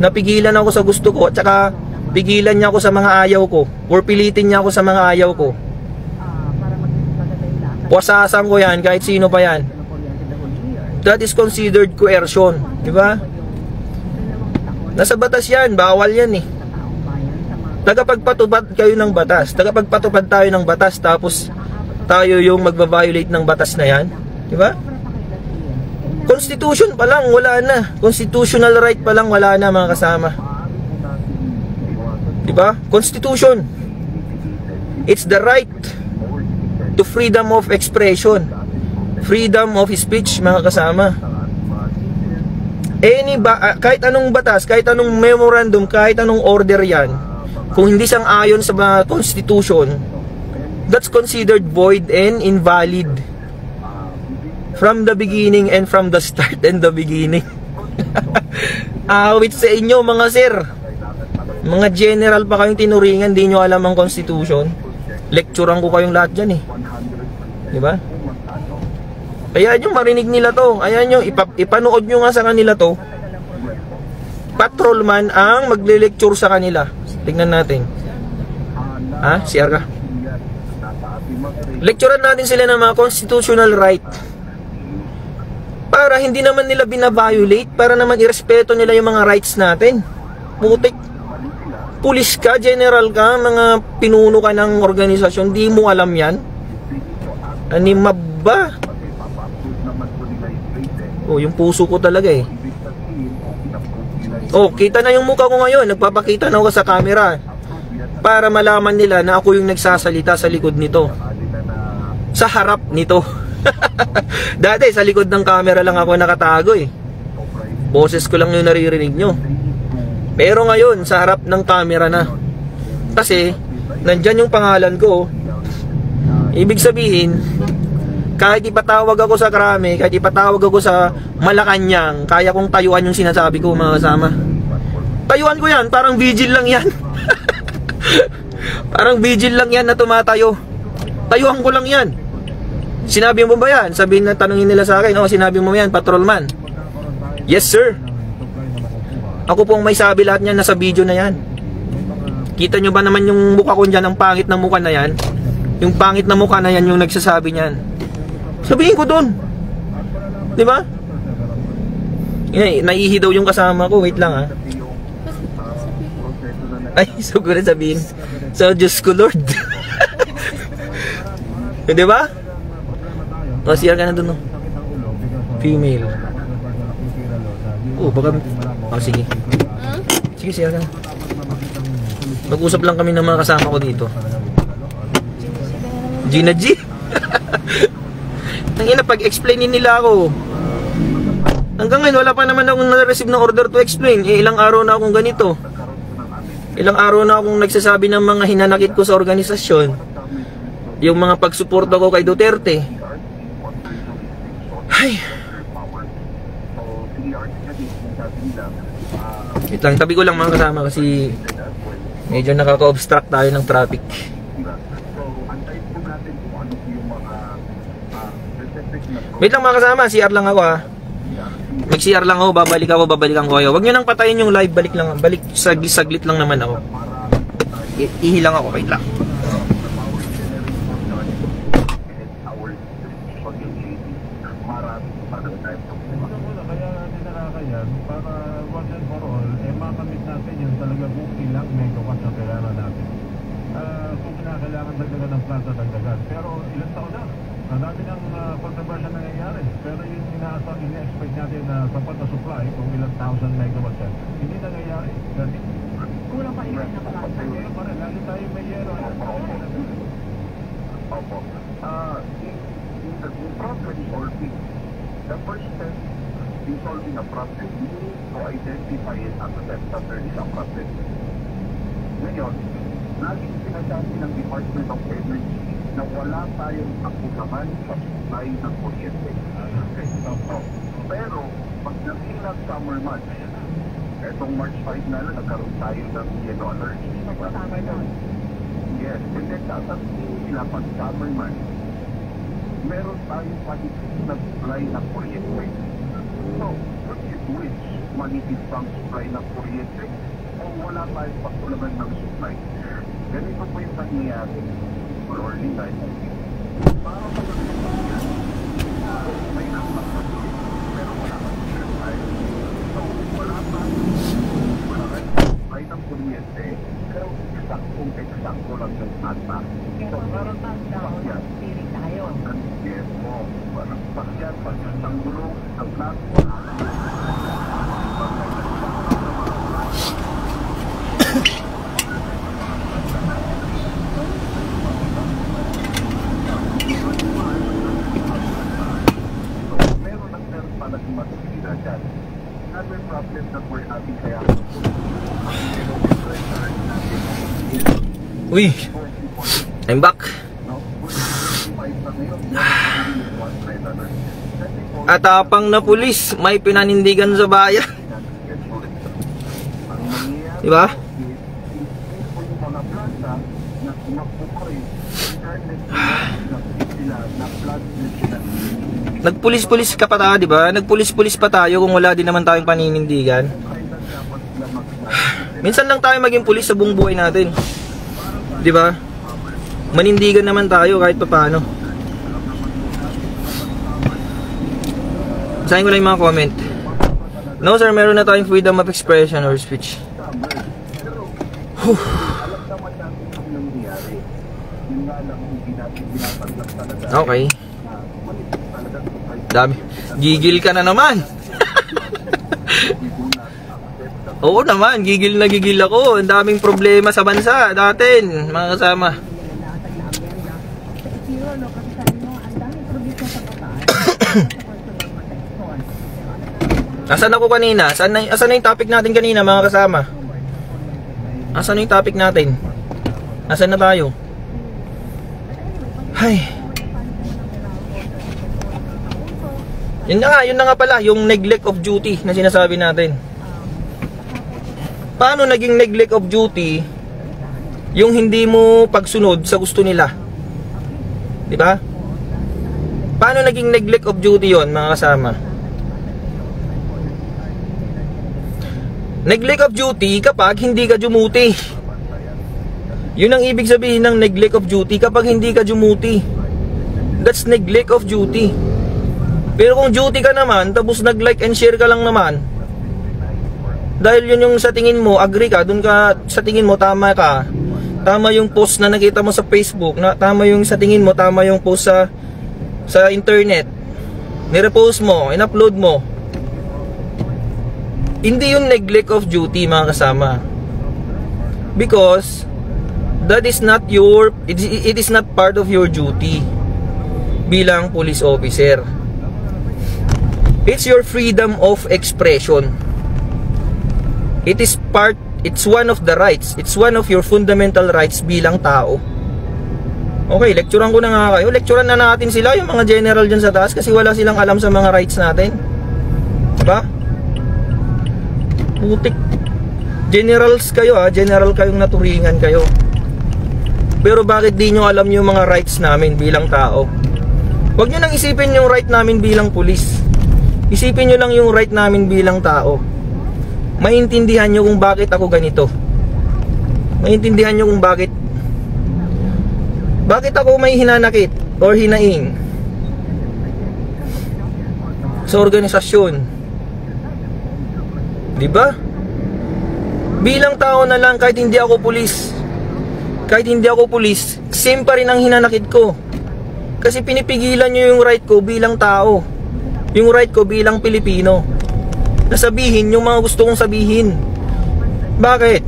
Napigilan ako sa gusto ko, at saka pigilan niya ako sa mga ayaw ko, or pilitin niya ako sa mga ayaw ko. Puwasasan ko yan, kahit sino pa yan. That is considered coercion. Diba? Nasa batas yan, bawal yan eh. Tagapagpatupad kayo ng batas. Tagapagpatupad tayo ng batas, tapos tayo yung magbabiolate ng batas na yan. Diba? Constitution pa lang, wala na. Constitutional right pa lang, wala na, mga kasama. Diba? Constitution. It's the right to freedom of expression, freedom of speech, mga kasama. Kahit anong batas, kahit anong memorandum, kahit anong order yan, kung hindi sang-ayon sa Constitution, that's considered void and invalid from the beginning and from the start and the beginning. Awit sa inyo, mga sir. Mga general pa kayong tinuringan, di nyo alam ang Constitution. Lecturean ko kayong lahat dyan eh. Diba? Ayan yung marinig nila to. Ayan yung ipanood nyo nga sa kanila to. Patrolman ang magle-lecture sa kanila. Tingnan natin. Ha? CR ka? Lecturean natin sila ng mga constitutional right. Para hindi naman nila binabiolate, para naman irespeto nila yung mga rights natin. Putik. Pulis ka, general ka, mga pinuno ka ng organisasyon, di mo alam yan? Animab ba? Oh, yung puso ko talaga eh. Oh, kita na yung mukha ko ngayon. Nagpapakita na ako sa camera para malaman nila na ako yung nagsasalita sa likod nito, sa harap nito. Dati sa likod ng camera lang ako nakatago eh. Boses ko lang yung naririnig nyo. Pero ngayon sa harap ng camera na. Kasi nandyan yung pangalan ko. Ibig sabihin, kahit ipatawag ako sa Krame, kahit ipatawag ako sa Malacanang, kaya kong tayuan yung sinasabi ko, mga kasama. Tayuan ko yan, parang vigil lang yan. Parang vigil lang yan na tumatayo. Tayuan ko lang yan. Sinabi mo ba yan? Sabihin na, tanungin nila sa akin, oh, sinabi mo yan, patrolman. Yes sir. Ako pong may sabi lahat niyan, nasa video na yan. Kita nyo ba naman yung mukha ko dyan, ang pangit na mukha na yan? Yung pangit na mukha na yan yung nagsasabi niyan. Sabihin ko doon. Diba? Naihi daw yung kasama ko. Wait lang ha. Ay, so ko na sabihin. So, Diyos ko Lord. Diba? O, CR ka na doon. No? Female. Oh, baka... Oh, sige. Sige, CR ka na. Mag-usap lang kami ng mga kasama ko dito. Gina G. Tangina, pag-explainin nila ako. Hanggang ngayon, wala pa naman akong na-receive ng order to explain. Ilang araw na akong ganito. Ilang araw na akong nagsasabi ng mga hinanakit ko sa organisasyon. Yung mga pagsuporta ko kay Duterte. Ay. Wait lang, tabi ko lang mga kasama kasi medyo nakaka-obstruct tayo ng traffic. Wait lang mga kasama, CR lang ako ha. Mag-CR lang ako, babalikan ko kayo. Huwag nyo nang patayin yung live, balik saglit lang naman ako. Ihilang ako, wait lang. Kailangan dagdagan ng planta, pero ilang taon na ang dami ng controversy na nangyayari, pero yung ina-expect natin na sapat na supply kung ilang thousand megawatts yan, hindi nangyayari. Kulang pa ilan na planta. Kaya pa rin, lalo tayo may yero. Opo. The problem solving, the first step in solving a problem, you need to identify it as a step that there is a problem. Ngayon, laging sinasabi ng Department of Energy na wala tayong akusaman sa supply ng kuryente. Pero, pag nag-ilang summer months, etong March 5 na lang, nagkaroon tayo ng yellow alert. Yes, and then sasabihin nila pag summer months, meron tayong manipis na supply ng kuryente. So, which manipis bang supply ng kuryente? O wala tayong pakulaman ng supply? Ganito po yung nangyayari for early time. Parang may naman pero wala kang supply. So, wala supply ng kuryente, pero eksakto lang yung ata. So, parang pakyan. Yes mo. Parang pakyan, pakyan ng gulong, ang platform. Another problem that we're having kaya Uy, I'm back. Atapang na pulis, may pinanindigan sa bayan. Diba? Nagpulis-pulis ka pa tayo, di ba? Nagpulis-pulis pa tayo kung wala din naman tayong paninindigan. Minsan lang tayo maging pulis sa buong buhay natin. Di ba? Manindigan naman tayo kahit pa paano. Basahin ko lang yung mga comment. No sir, meron na tayong freedom of expression or speech. Okay. Dami. Gigil ka na naman. Oo naman, gigil na gigil ako. Ang daming problema sa bansa natin, mga kasama. Asan ako kanina? Asan na yung topic natin kanina, mga kasama? Asan na yung topic natin? Asan na tayo? Hay. Yun na nga pala, yung neglect of duty na sinasabi natin. Paano naging neglect of duty yung hindi mo pagsunod sa gusto nila? Di ba? Paano naging neglect of duty yon, mga kasama? Neglect of duty kapag hindi ka dumuti. Yun ang ibig sabihin ng neglect of duty kapag hindi ka dumuti. That's neglect of duty. Pero kung duty ka naman, tapos nag-like and share ka lang naman, dahil yun yung sa tingin mo, agree ka, dun ka, sa tingin mo, tama ka, tama yung post na nakita mo sa Facebook, tama yung sa tingin mo, tama yung post sa internet, nirepost mo, in-upload mo, hindi yung neglect of duty, mga kasama. Because that is not your, it is not part of your duty bilang police officer. It's your freedom of expression. It's one of the rights. It's one of your fundamental rights bilang tao. Okay, lecturean ko na nga kayo. Lecturean na natin sila, yung mga general dyan sa taas, kasi wala silang alam sa mga rights natin. Diba? Putik. Generals kayo ha, general kayong naturingan kayo. Pero bakit di nyo alam yung mga rights namin bilang tao? Huwag nyo nang isipin yung right namin bilang pulis. Isipin nyo lang yung right namin bilang tao. Maintindihan nyo kung bakit ako ganito. Maintindihan nyo kung bakit ako may hinanakit or hinaing sa organisasyon. Diba? Bilang tao na lang, kahit hindi ako pulis, same pa rin ang hinanakit ko. Kasi pinipigilan nyo yung right ko bilang tao, yung right ko bilang Pilipino, na sabihin yung mga gusto kong sabihin. Bakit?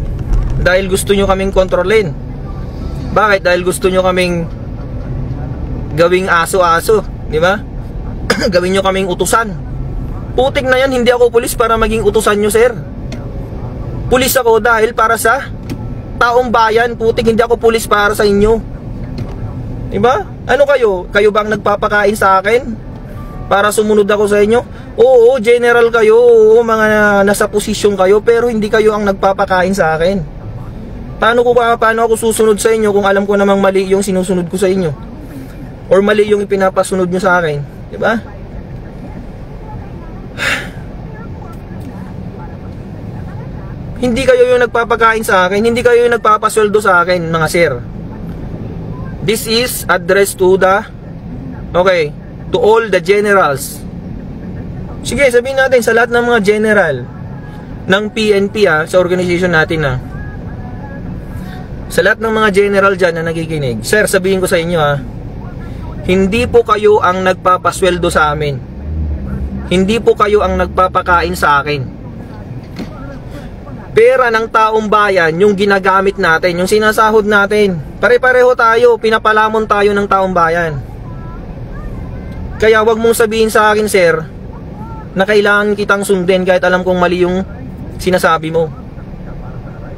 Dahil gusto nyo kaming kontrolin. Bakit? Dahil gusto nyo kaming gawing aso-aso, di ba? Gawin nyo kaming utusan. Putik na yan, hindi ako pulis para maging utusan nyo, sir. Pulis ako dahil para sa taong bayan. Putik, hindi ako pulis para sa inyo. Diba? Ano kayo? Kayo bang nagpapakain sa akin para sumunod ako sa inyo? Oo, general kayo. Oo, mga nasa posisyon kayo, pero hindi kayo ang nagpapakain sa akin. Paano ako susunod sa inyo kung alam ko namang mali yung sinusunod ko sa inyo? Or mali yung ipinapasunod nyo sa akin? Diba? Hindi kayo yung nagpapakain sa akin, hindi kayo yung nagpapasweldo sa akin, mga sir. This is addressed to the, okay, to all the generals. Sige, sabihin natin sa lahat ng mga general ng PNP sa organization natin sa lahat ng mga general dyan na nakikinig, sir, sabihin ko sa inyo hindi po kayo ang nagpapasweldo sa amin. Hindi po kayo ang nagpapakain sa akin. Pera ng taong bayan yung ginagamit natin, yung sinasahod natin. Pare-pareho tayo, pinapalamon tayo ng taong bayan. Kaya wag mong sabihin sa akin, sir, na kailangan kitang sundin kahit alam kong mali yung sinasabi mo.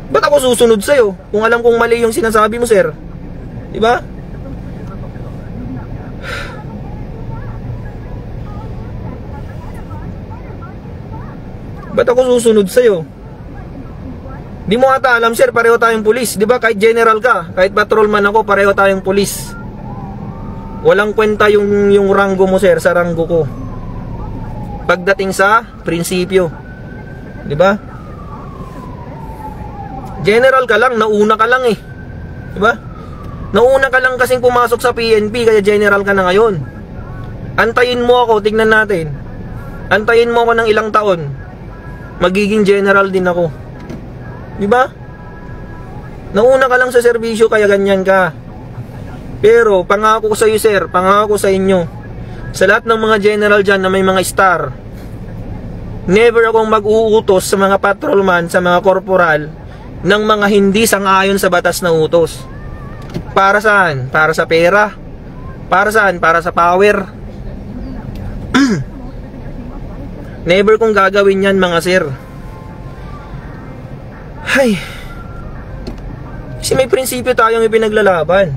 Ba't ako susunod sa'yo kung alam kong mali yung sinasabi mo, sir? Diba? Ba't ako susunod sa'yo? Di mo ata alam, sir, pareho tayong pulis. Di ba? Kahit general ka, kahit patrolman ako, pareho tayong pulis. Walang kwenta yung ranggo mo, sir, sa ranggo ko. Pagdating sa prinsipyo. Di ba? General ka lang, nauna ka lang eh. Di ba? Nauna ka lang kasing pumasok sa PNP, kaya general ka na ngayon. Antayin mo ako, tignan natin. Antayin mo ako ng ilang taon. Magiging general din ako. Diba? Nauna ka lang sa serbisyo kaya ganyan ka. Pero pangako ko sa iyo, sir, pangako ko sa inyo, sa lahat ng mga general dyan na may mga star, never akong mag-uutos sa mga patrolman, sa mga korporal ng mga hindi sang-ayon sa batas na utos. Para saan? Para sa pera? Para saan? Para sa power? Never kong gagawin yan, mga sir. Ay, kasi may prinsipyo tayong ipinaglalaban.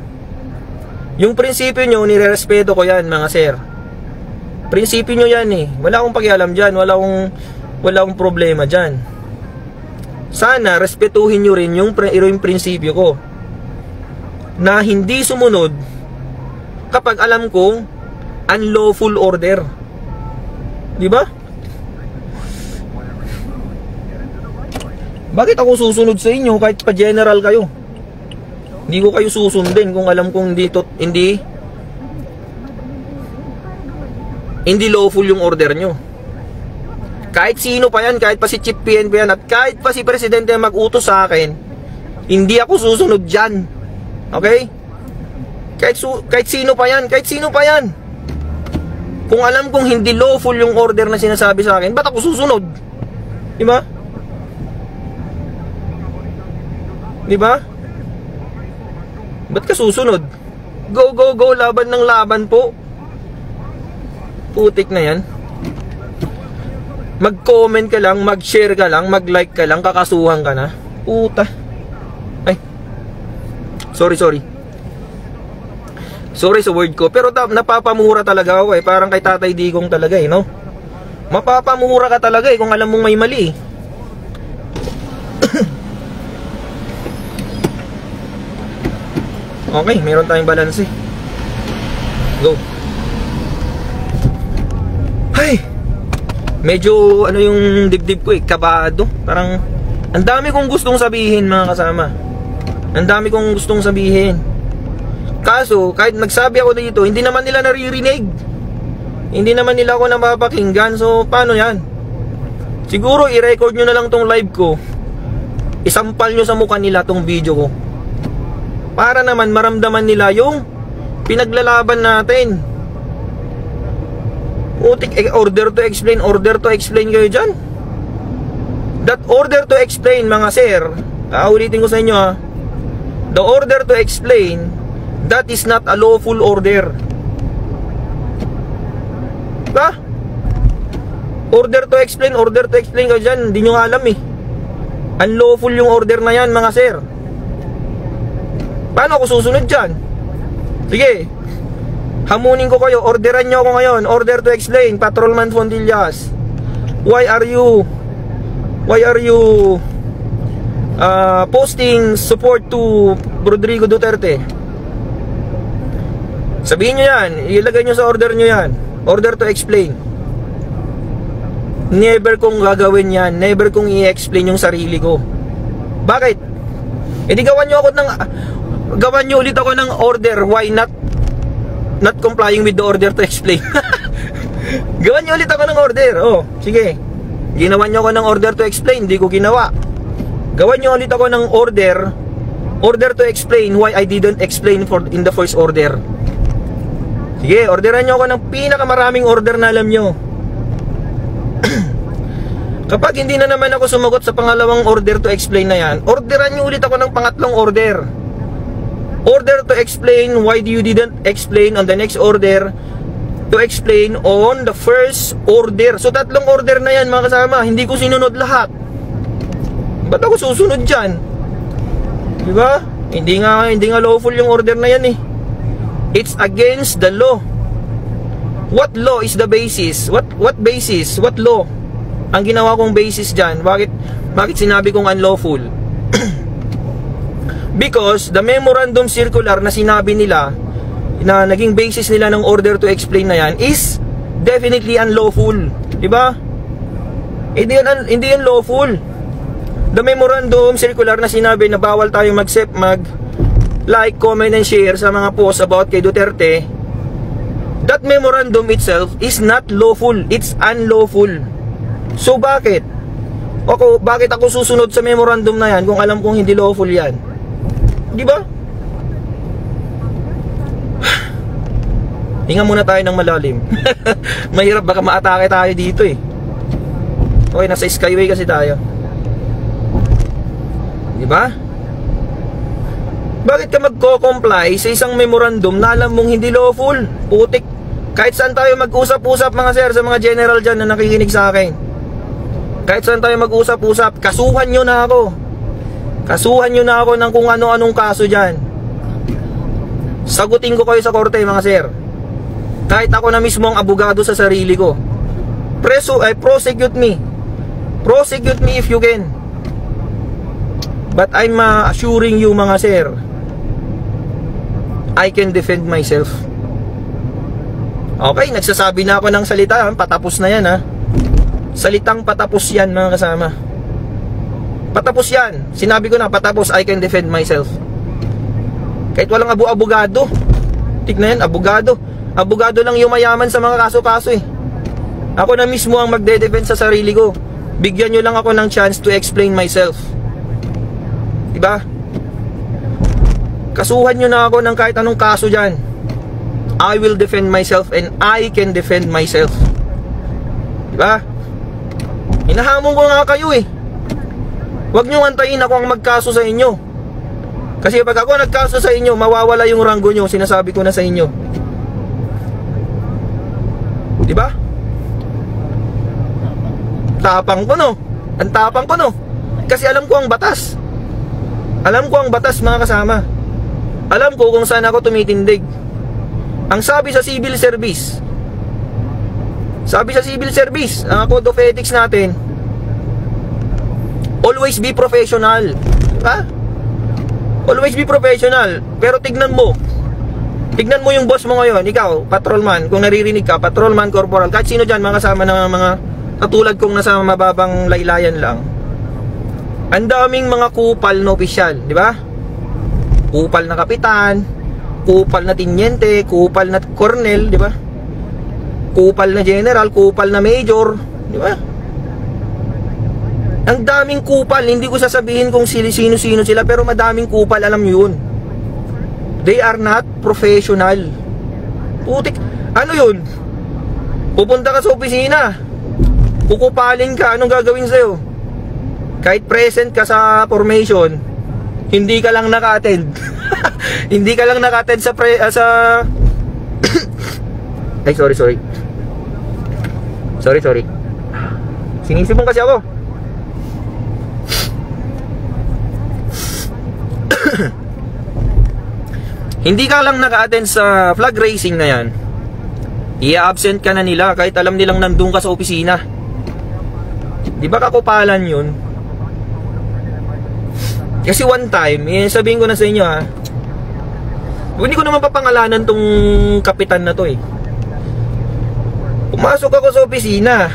Yung prinsipyo nyo, nirerespeto ko yan, mga sir. Prinsipyo nyo yan eh. Wala akong pakialam dyan, wala akong problema dyan. Sana respetuhin nyo rin yung prinsipyo ko, na hindi sumunod kapag alam kong unlawful order. Diba? Bakit ako susunod sa inyo kahit pa general kayo? Hindi ko kayo susundin kung alam kong hindi lawful yung order nyo. Kahit sino pa yan, kahit pa si Chief PNP yan, at kahit pa si Presidente mag-utos sa akin, hindi ako susunod dyan. Okay? Kahit sino pa yan, kung alam kong hindi lawful yung order na sinasabi sa akin, ba't ako susunod? Diba? Diba? Ba't ka susunod? Go, go, go, laban ng laban po. Putik na yan. Mag-comment ka lang, mag-share ka lang, mag-like ka lang, kakasuhan ka na. Puta. Ay. Sorry sa word ko. Pero napapamura talaga ako eh. Parang kay Tatay Digong talaga eh, no? Mapapamura ka talaga eh kung alam mong may mali eh. Okay, meron tayong balance eh. Go. Ay! medyo ano yung dibdib ko kabado. Parang ang dami kong gustong sabihin mga kasama. Ang dami kong gustong sabihin. Kaso kahit nagsabi ako dito, hindi naman nila naririnig. Hindi naman nila ako napapakinggan. So paano yan? Siguro i-record nyo na lang tong live ko. Isampal nyo sa mukha nila tong video ko. Para naman maramdaman nila yung pinaglalaban natin. Utik, order to explain kayo dyan. That order to explain mga sir, ulitin ko sa inyo ha. The order to explain, that is not a lawful order. Diba? Order to explain kayo dyan, hindi nyo alam eh. Unlawful yung order na yan mga sir. Paano ako susunod dyan? Sige, hamunin ko kayo, orderan nyo ako ngayon. Order to explain, Patrolman Fontillas. Why are you posting support to Rodrigo Duterte? Sabihin nyo yan, ilagay nyo sa order nyo yan. Order to explain. Never kong gagawin yan. Never kong i-explain yung sarili ko. Bakit? Hindi gawan nyo ulit ako ng order. Why not complying with the order to explain? Gawan nyo ulit ako ng order. Oh, sige. Ginawan nyo ako ng order to explain. Hindi ko ginawa. Gawan nyo ulit ako ng order to explain why I didn't explain in the first order. Sige, orderan nyo ako ng pinakamaraming order na alam nyo. Kapag hindi na naman ako sumagot sa pangalawang order to explain na yan, orderan nyo ulit ako ng pangatlong order. Order to explain why you didn't explain on the next order to explain on the first order. So tatlong order na yan mga kasama. Hindi ko sinunod lahat. Ba't ako susunod dyan? Diba? Hindi nga lawful yung order na yan eh. It's against the law. What law is the basis? What basis? What law? Ang ginawa kong basis dyan. Bakit sinabi kong unlawful? Because the memorandum circular na sinabi nila, na naging basis nila ng order to explain na yan, is definitely unlawful. Diba? Hindi yan lawful. The memorandum circular na sinabi na bawal tayo like, comment, and share sa mga posts about kay Duterte, that memorandum itself is not lawful. It's unlawful. So bakit? Bakit ako susunod sa memorandum na yan kung alam kong hindi lawful yan? Di ba? Hinga muna tayo ng malalim. Mahirap, baka maatake tayo dito eh. Okay, nasa skyway kasi tayo. Di ba? Bakit ka magko-comply sa isang memorandum na alam mong hindi lawful? Putik. Kahit saan tayo mag-usap-usap mga sir, sa mga general dyan na nakikinig sa akin. Kahit saan tayo mag-usap-usap, kasuhan nyo na ako. Kasuhan nyo na ako ng kung ano-anong kaso dyan. Sagutin ko kayo sa korte mga sir. Kahit ako na mismo ang abogado sa sarili ko. Prosecute me. Prosecute me if you can. But I'm assuring you mga sir, I can defend myself. Okay, nagsasabi na ako ng salita. Patapos na yan ha. Salitang patapos yan mga kasama. Patapos yan. Sinabi ko na patapos, I can defend myself. Kahit walang abogado. Tignan yan, abogado. Abogado lang yung mayaman sa mga kaso-kaso eh. Ako na mismo ang magde-defend sa sarili ko. Bigyan nyo lang ako ng chance to explain myself. Diba? Kasuhan nyo na ako ng kahit anong kaso dyan. I will defend myself and I can defend myself. Diba? Hinahamon ko nga kayo eh. Huwag nyo antayin ako ang magkaso sa inyo. Kasi pag ako nagkaso sa inyo, mawawala yung ranggo nyo. Sinasabi ko na sa inyo. Diba? Tapang ko no. Ang tapang ko no. Kasi alam ko ang batas. Alam ko ang batas mga kasama. Alam ko kung saan ako tumitindig. Ang sabi sa civil service, ang code of ethics natin, always be professional. Ha? Always be professional. Pero tignan mo yung boss mo ngayon. Ikaw, patrolman, kung naririnig ka, patrolman, corporal, kahit sino dyan mga kasama ng mga katulad kong nasa mababang laylayan lang, ang daming mga kupal na opisyal, di ba? Kupal na kapitan, kupal na tinyente, kupal na colonel, di ba? Kupal na general, kupal na major, di ba? Ang daming kupal, hindi ko sasabihin kung sino-sino sila, pero madaming kupal, alam nyo yun. They are not professional. Putik, ano yun? Pupunta ka sa opisina, kukupalin ka, anong gagawin sa'yo? Kahit present ka sa formation, hindi ka lang naka-attend. Hindi ka lang naka-attend sa ay, sorry. Sorry. Sinisipon kasi ako. Hindi ka lang naka-attend sa flag racing na yan, i-absent ka na nila kahit alam nilang nandun ka sa opisina. Di ba kakupalan yun? Kasi one time, sabihin ko na sa inyo ha, hindi ko naman papangalanan tong kapitan na to eh. Pumasok ako sa opisina.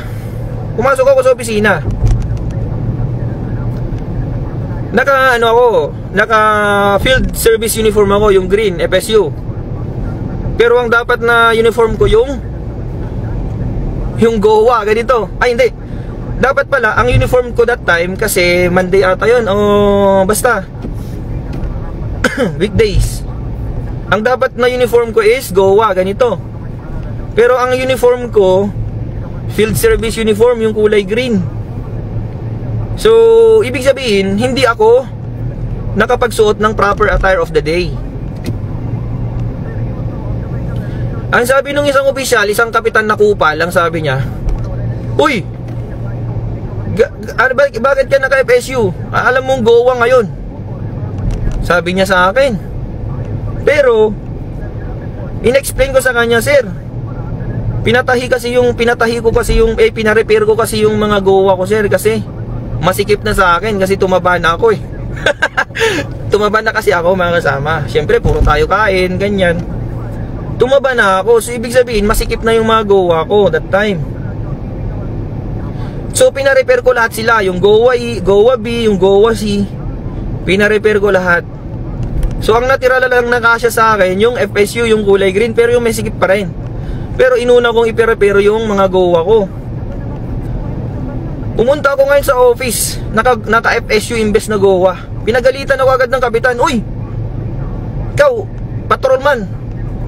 Naka field service uniform ako, yung green, FSU. Pero ang dapat na uniform ko yung GOA, ganito. Ay hindi, dapat pala ang uniform ko that time, kasi Monday ata yun, o basta weekdays, ang dapat na uniform ko is GOA, ganito. Pero ang uniform ko, field service uniform, yung kulay green. So, ibig sabihin, hindi ako nakapagsuot ng proper attire of the day. Ang sabi nung isang opisyal, isang kapitan na kupal, ang sabi niya, "Uy, bakit ka naka-FSU? Alam mong GOA ngayon." Sabi niya sa akin. Pero in-explain ko sa kanya, "Sir, pinatahi ko kasi yung mga GOA ko, sir, kasi masikip na sa akin kasi tumaba na ako eh." Tumaba na kasi ako, mga kasama. Siyempre puro tayo kain, ganyan. Tumaba na ako, so ibig sabihin masikip na yung mga GOA ko that time. So pina-repair ko lahat sila, yung GOA E, GOA B, yung GOA C, pina-repair ko lahat. So ang natira lang nakasya sa akin yung FSU, yung kulay green, pero yung may sikip pa rin. Pero inuna kong i-repair yung mga GOA ko. Pumunta ako ngayon sa office, naka-FSU imbes na GOA. Pinagalitan ako agad ng kapitan, "Uy, ikaw, patrolman,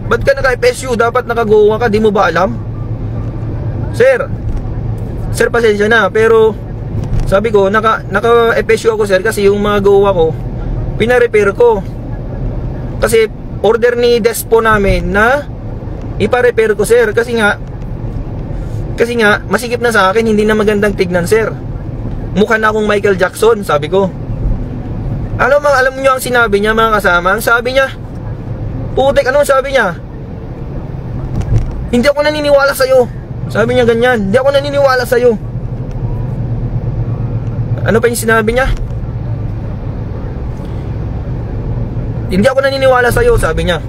ba't ka naka-FSU? Dapat naka-GOA ka, di mo ba alam?" Sir, pasensya na, pero sabi ko, naka-FSU ako, sir, kasi yung mga GOA ko, pina-repair ko. Kasi order ni Despo namin na ipa-repair ko, sir, kasi nga masikip na sa akin, hindi na magandang tignan, sir. Mukha na akong Michael Jackson, sabi ko. Alam niyo ang sinabi niya, mga kasama? Ang sabi niya, putik, ano sabi niya? "Hindi ako naniniwala sa'yo." Sabi niya ganyan, "Hindi ako naniniwala sa'yo." Ano pa yung sinabi niya? "Hindi ako naniniwala sa'yo," sabi niya.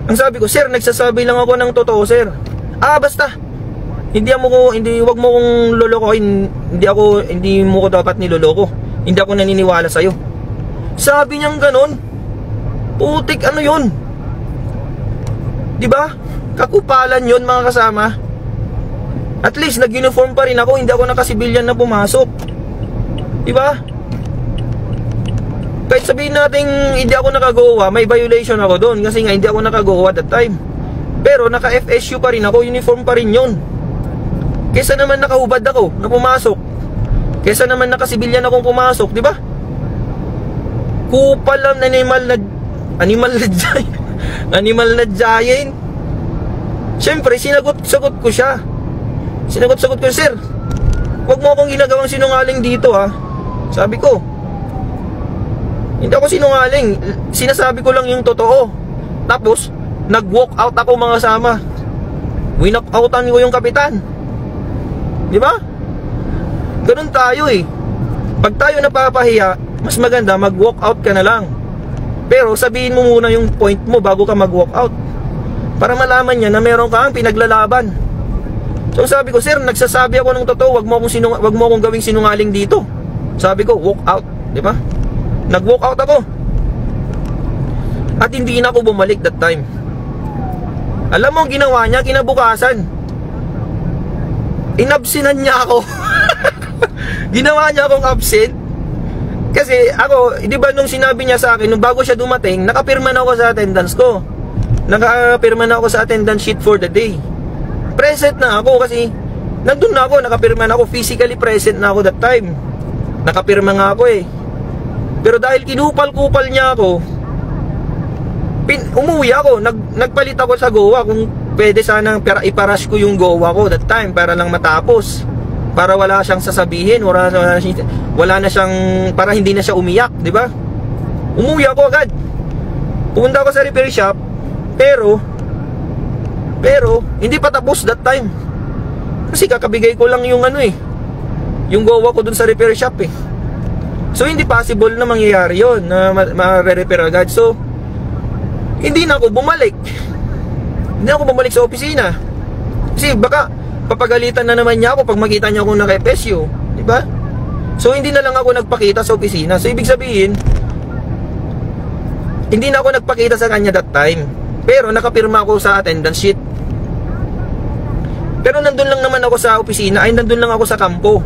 Ang sabi ko, "Sir, nagsasabi lang ako ng totoo, sir." Basta wag mo kong lolokohin. Hindi mo ko dapat niloloko. Hindi ako naniniwala sa'yo. Sabi niyang ganon. Putik, ano yun? Diba? Kakupalan yun, mga kasama. At least nag-uniform pa rin ako, hindi ako nakasibilyan na pumasok. Diba? Kahit sabihin natin hindi ako naka-GOA, may violation ako doon kasi nga hindi ako naka-GOA that time. Pero naka-FSU pa rin ako, uniform pa rin yun. Kesa naman nakahubad ako na pumasok, kesa naman nakasibilyan akong pumasok, di ba? Kupal lang, animal na giant. Siyempre, sagot ko siya. Sagot ko, "Sir, wag mo akong ginagawang sinungaling dito, ha." Sabi ko, hindi ako sinungaling, sinasabi ko lang yung totoo. Tapos nag-walk out ako, mga kasama. Winock outan ko yung kapitan. Di ba? Ganun tayo eh. Pag tayo napapahiya, mas maganda mag-walk out ka na lang. Pero sabihin mo muna yung point mo bago ka mag-walk out, para malaman niya na meron kang pinaglalaban. So sabi ko, sir, nagsasabi ako ng totoo, wag mo akong gawing sinungaling dito. Sabi ko, walk out, di ba? Nag-walk out ako. At hindi na ako bumalik that time. Alam mo ang ginawa niya, kinabukasan, inabsinan niya ako. Ginawa niya akong absent. Kasi ako, di ba nung sinabi niya sa akin, nung bago siya dumating, nakapirma na ako sa attendance ko. Nakapirma na ako sa attendance sheet for the day. Present na ako kasi nandun na ako, nakapirma na ako, physically present na ako that time. Nakapirma nga ako eh. Pero dahil kinupal-kupal niya ako, umuwi ako, nagpalit ako sa Goa kung pwede sanang iparush ko yung Goa ko that time para lang matapos. Para wala siyang sasabihin, wala na siyang, para hindi na siya umiyak, di ba? Umuwi ako agad. Pumunta ako sa repair shop, pero hindi pa tapos that time. Kasi kakabigay ko lang yung yung Goa ko dun sa repair shop eh. So hindi possible na mangyayari yun, na ma-repair agad. So hindi na ako bumalik. Hindi ako bumalik sa opisina. Kasi baka papagalitan na naman niya ako pag makita niya akong naka-FSU, di ba? So hindi na lang ako nagpakita sa opisina. So ibig sabihin, hindi na ako nagpakita sa kanya that time. Pero nakapirma ako sa attendance sheet. Pero nandun lang naman ako sa opisina, nandun lang ako sa kampo.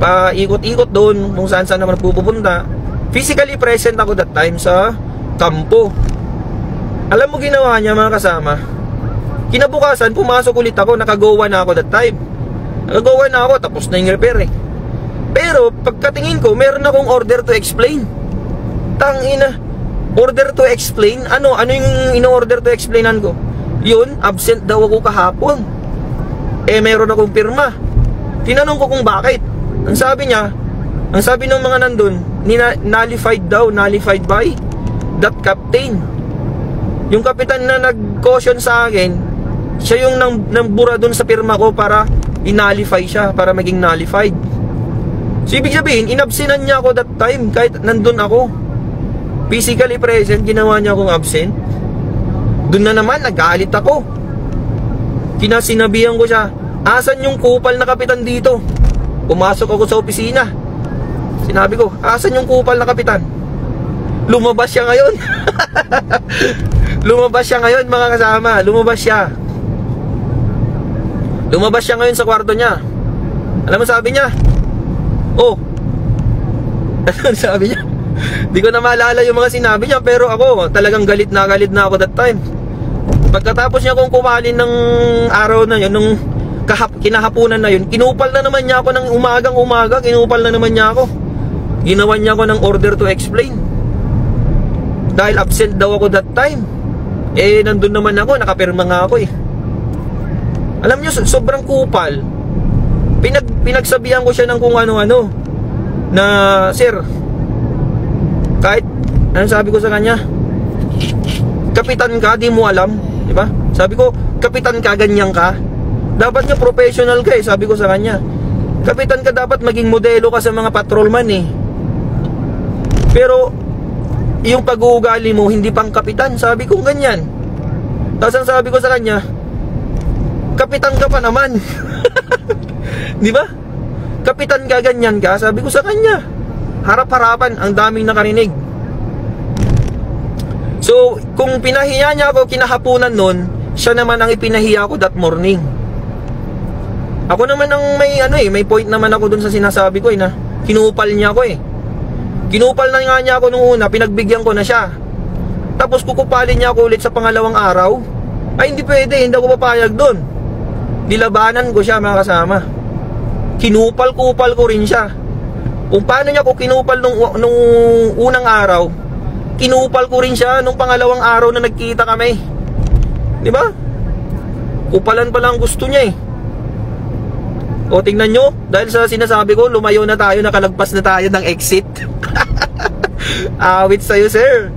Paikot-ikot doon, kung saan naman pupunta. Physically present ako that time sa kampo. Alam mo ginawa niya mga kasama? Kinabukasan, pumasok ulit ako, nakagowa na ako that time. Nakagowa na ako, tapos na yung repair eh. Pero pagkatingin ko, meron akong order to explain. Tangina, order to explain? Ano yung in-order to explainan ko? Yun, absent daw ako kahapon. Meron akong pirma. Tinanong ko kung bakit. Ang sabi ng mga nandun, nullified by that captain. Yung kapitan na nag-caution sa akin, siya yung nambura dun sa pirma ko para i-nullify siya, para maging nullified. So ibig sabihin, inabsinan niya ako that time kahit nandun ako. Physically present, ginawa niya akong absent. Dun na naman, nagalit ako. Kinasinabihan ko siya, asan yung kupal na kapitan dito? Pumasok ako sa opisina. Sinabi ko, asan yung kupal na kapitan? Lumabas siya ngayon. Lumabas siya ngayon mga kasama. Lumabas siya ngayon sa kwarto niya. Alam mo sabi niya? Oh, ano sabi niya? Di ko na maalala yung mga sinabi niya, pero ako talagang galit na ako that time. Pagkatapos niya kong kumalin ng araw na yun, nung kinahapunan na yun, kinupal na naman niya ako ng umagang-umaga. Kinupal na naman niya ako. Ginawa niya ako ng order to explain. Dahil absent daw ako that time. Nandun naman ako, nakapirma nga ako eh. Alam niyo, sobrang kupal. Pinagsabihan ko siya ng kung ano-ano. Na, sir, kahit, ano sabi ko sa kanya? Kapitan ka, di mo alam. Diba? Sabi ko, kapitan ka, ganyan ka. Dapat nga professional ka eh, sabi ko sa kanya. Kapitan ka, dapat maging modelo ka sa mga patrolman eh. Pero yung pag-uugali mo, hindi pang kapitan. Sabi ko ganyan. Tapos ang sabi ko sa kanya, kapitan ka pa naman. Di ba? Kapitan ka, ganyan ka. Sabi ko sa kanya. Harap-harapan, ang daming nakarinig. So, kung pinahiya niya ako kinahapunan nun, siya naman ang ipinahiya ko that morning. Ako naman ang may point naman ako dun sa sinasabi ko na kinupal niya ako eh. Kinupal na nga niya ako nung una, pinagbigyan ko na siya. Tapos kukupalin niya ako ulit sa pangalawang araw. Ay hindi pwede, hindi ako papayag dun. Nilabanan ko siya mga kasama. Kinupal-kupal ko rin siya. Kung paano niya ako kinupal nung unang araw, kinupal ko rin siya nung pangalawang araw na nagkita kami. Di ba? Kupalan pala ang gusto niya eh. O tingnan nyo, dahil sa sinasabi ko, lumayo na tayo, nakalagpas na tayo ng exit. Awit sa'yo sir.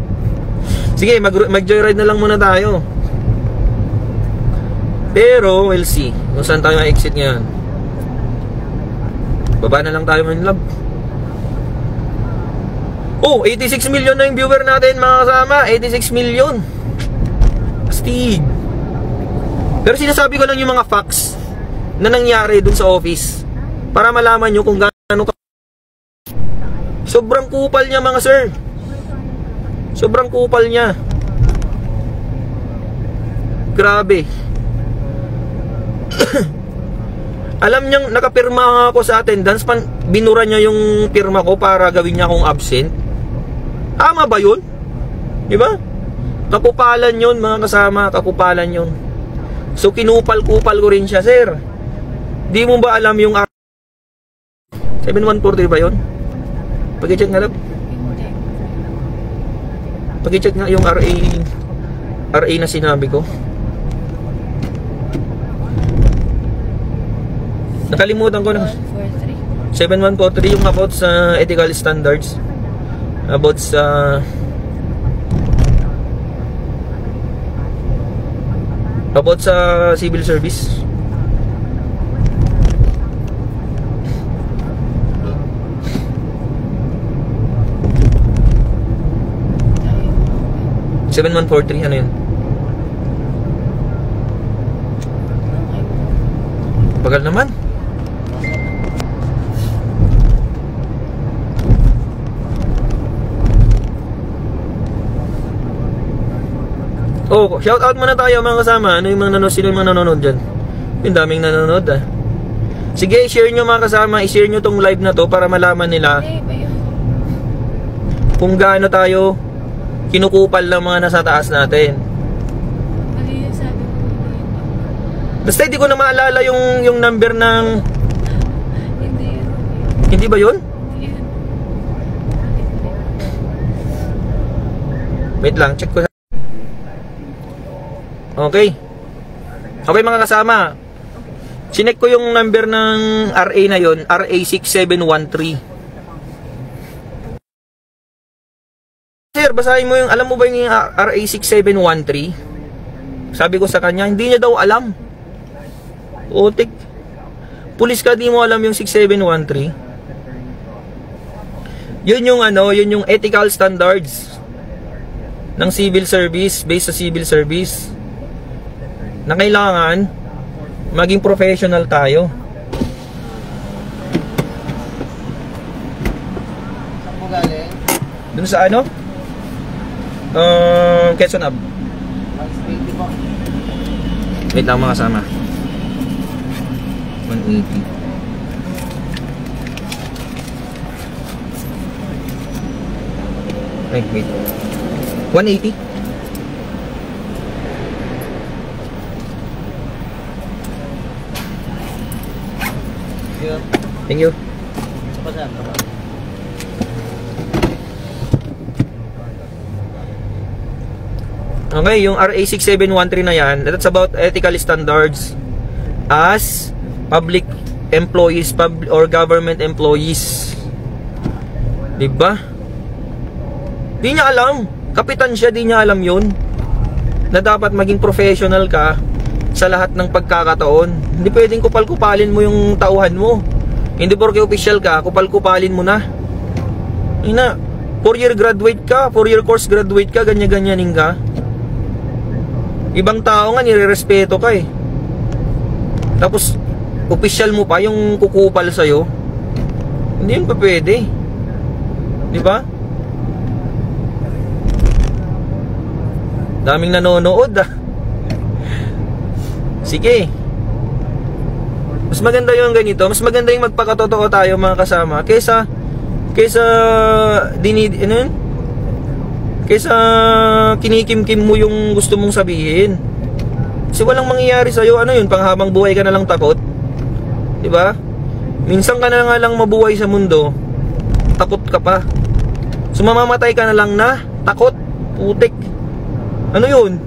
Sige, mag-joyride na lang muna tayo. Pero we'll see kung saan tayo exit ngayon. Baba na lang tayo man love. Oh, 86 million na yung viewer natin mga kasama. 86 million. Astig. Pero sinasabi ko lang yung mga facts. na nangyari dun sa office para malaman nyo kung gaano ka. Sobrang kupal niya mga sir. Sobrang kupal niya. Grabe. Alam niyang nakapirma ako sa attendance, binura niya yung pirma ko para gawin niya akong absent. Tama ba yun? Diba? Kakupalan yun mga kasama, kakupalan yun. So kinupal-kupal ko rin siya, sir. Di mo ba alam yung 7143 ba yun? Pag-check nga lang. Pag-check nga yung RA na sinabi ko. Nakalimutan ko na. 7143 yung about sa ethical standards. About sa civil service. (7143) ano yun? Bagal naman. Oh, shout out muna tayo mga kasama. Ano yung mga nanonood? Sino yung mga nanonood dyan? Yung daming nanonood ah. Sige, share nyo mga kasama. I-share nyo tong live na to para malaman nila kung gaano tayo kinukupal ng mga nasa taas natin. Basta hindi ko na maalala yung number ng... Hindi ba yun? Wait lang, check ko. Okay. Okay mga kasama. Sinek ko yung number ng RA na yun, RA 6713. Sir, basahin mo yung, alam mo ba yung RA 6713? Sabi ko sa kanya, hindi niya daw alam. Utik. Pulis ka, di mo alam yung 6713? Yun yung ano, yun yung ethical standards ng civil service, based sa civil service, na kailangan maging professional tayo. Saan mo galing? Dun sa ano? Quezon Ave. Wait lang mga kasama. 180. Wait. 180? Thank you. Okay, yung RA 6713 na yan, that's about ethical standards as public employees or government employees. Diba? Di niya alam. Kapitan siya, di niya alam yun. Na dapat maging professional ka sa lahat ng pagkakataon. Hindi pwedeng kupal-kupalin mo yung tauhan mo. Hindi porke official ka, kupal-kupalin mo na. Ina, 4-year graduate ka, 4-year course graduate ka, ganyan-ganyanin ka. Ibang tao nga, nire-respeto ka eh. Tapos, official mo pa yung kukupal sa'yo. Hindi yun pa pwede. Di ba? Daming nanonood ah. Sige. Mas maganda yung ganito. Mas maganda yung magpakatotoo tayo mga kasama kaysa kinikimkim mo yung gusto mong sabihin. Kasi walang mangyayari sa'yo. Ano yun? Panghabang buhay ka na lang takot. Diba? Minsan ka na nga lang mabuhay sa mundo, takot ka pa. So mamamatay ka na lang na takot. Putik. Ano yun?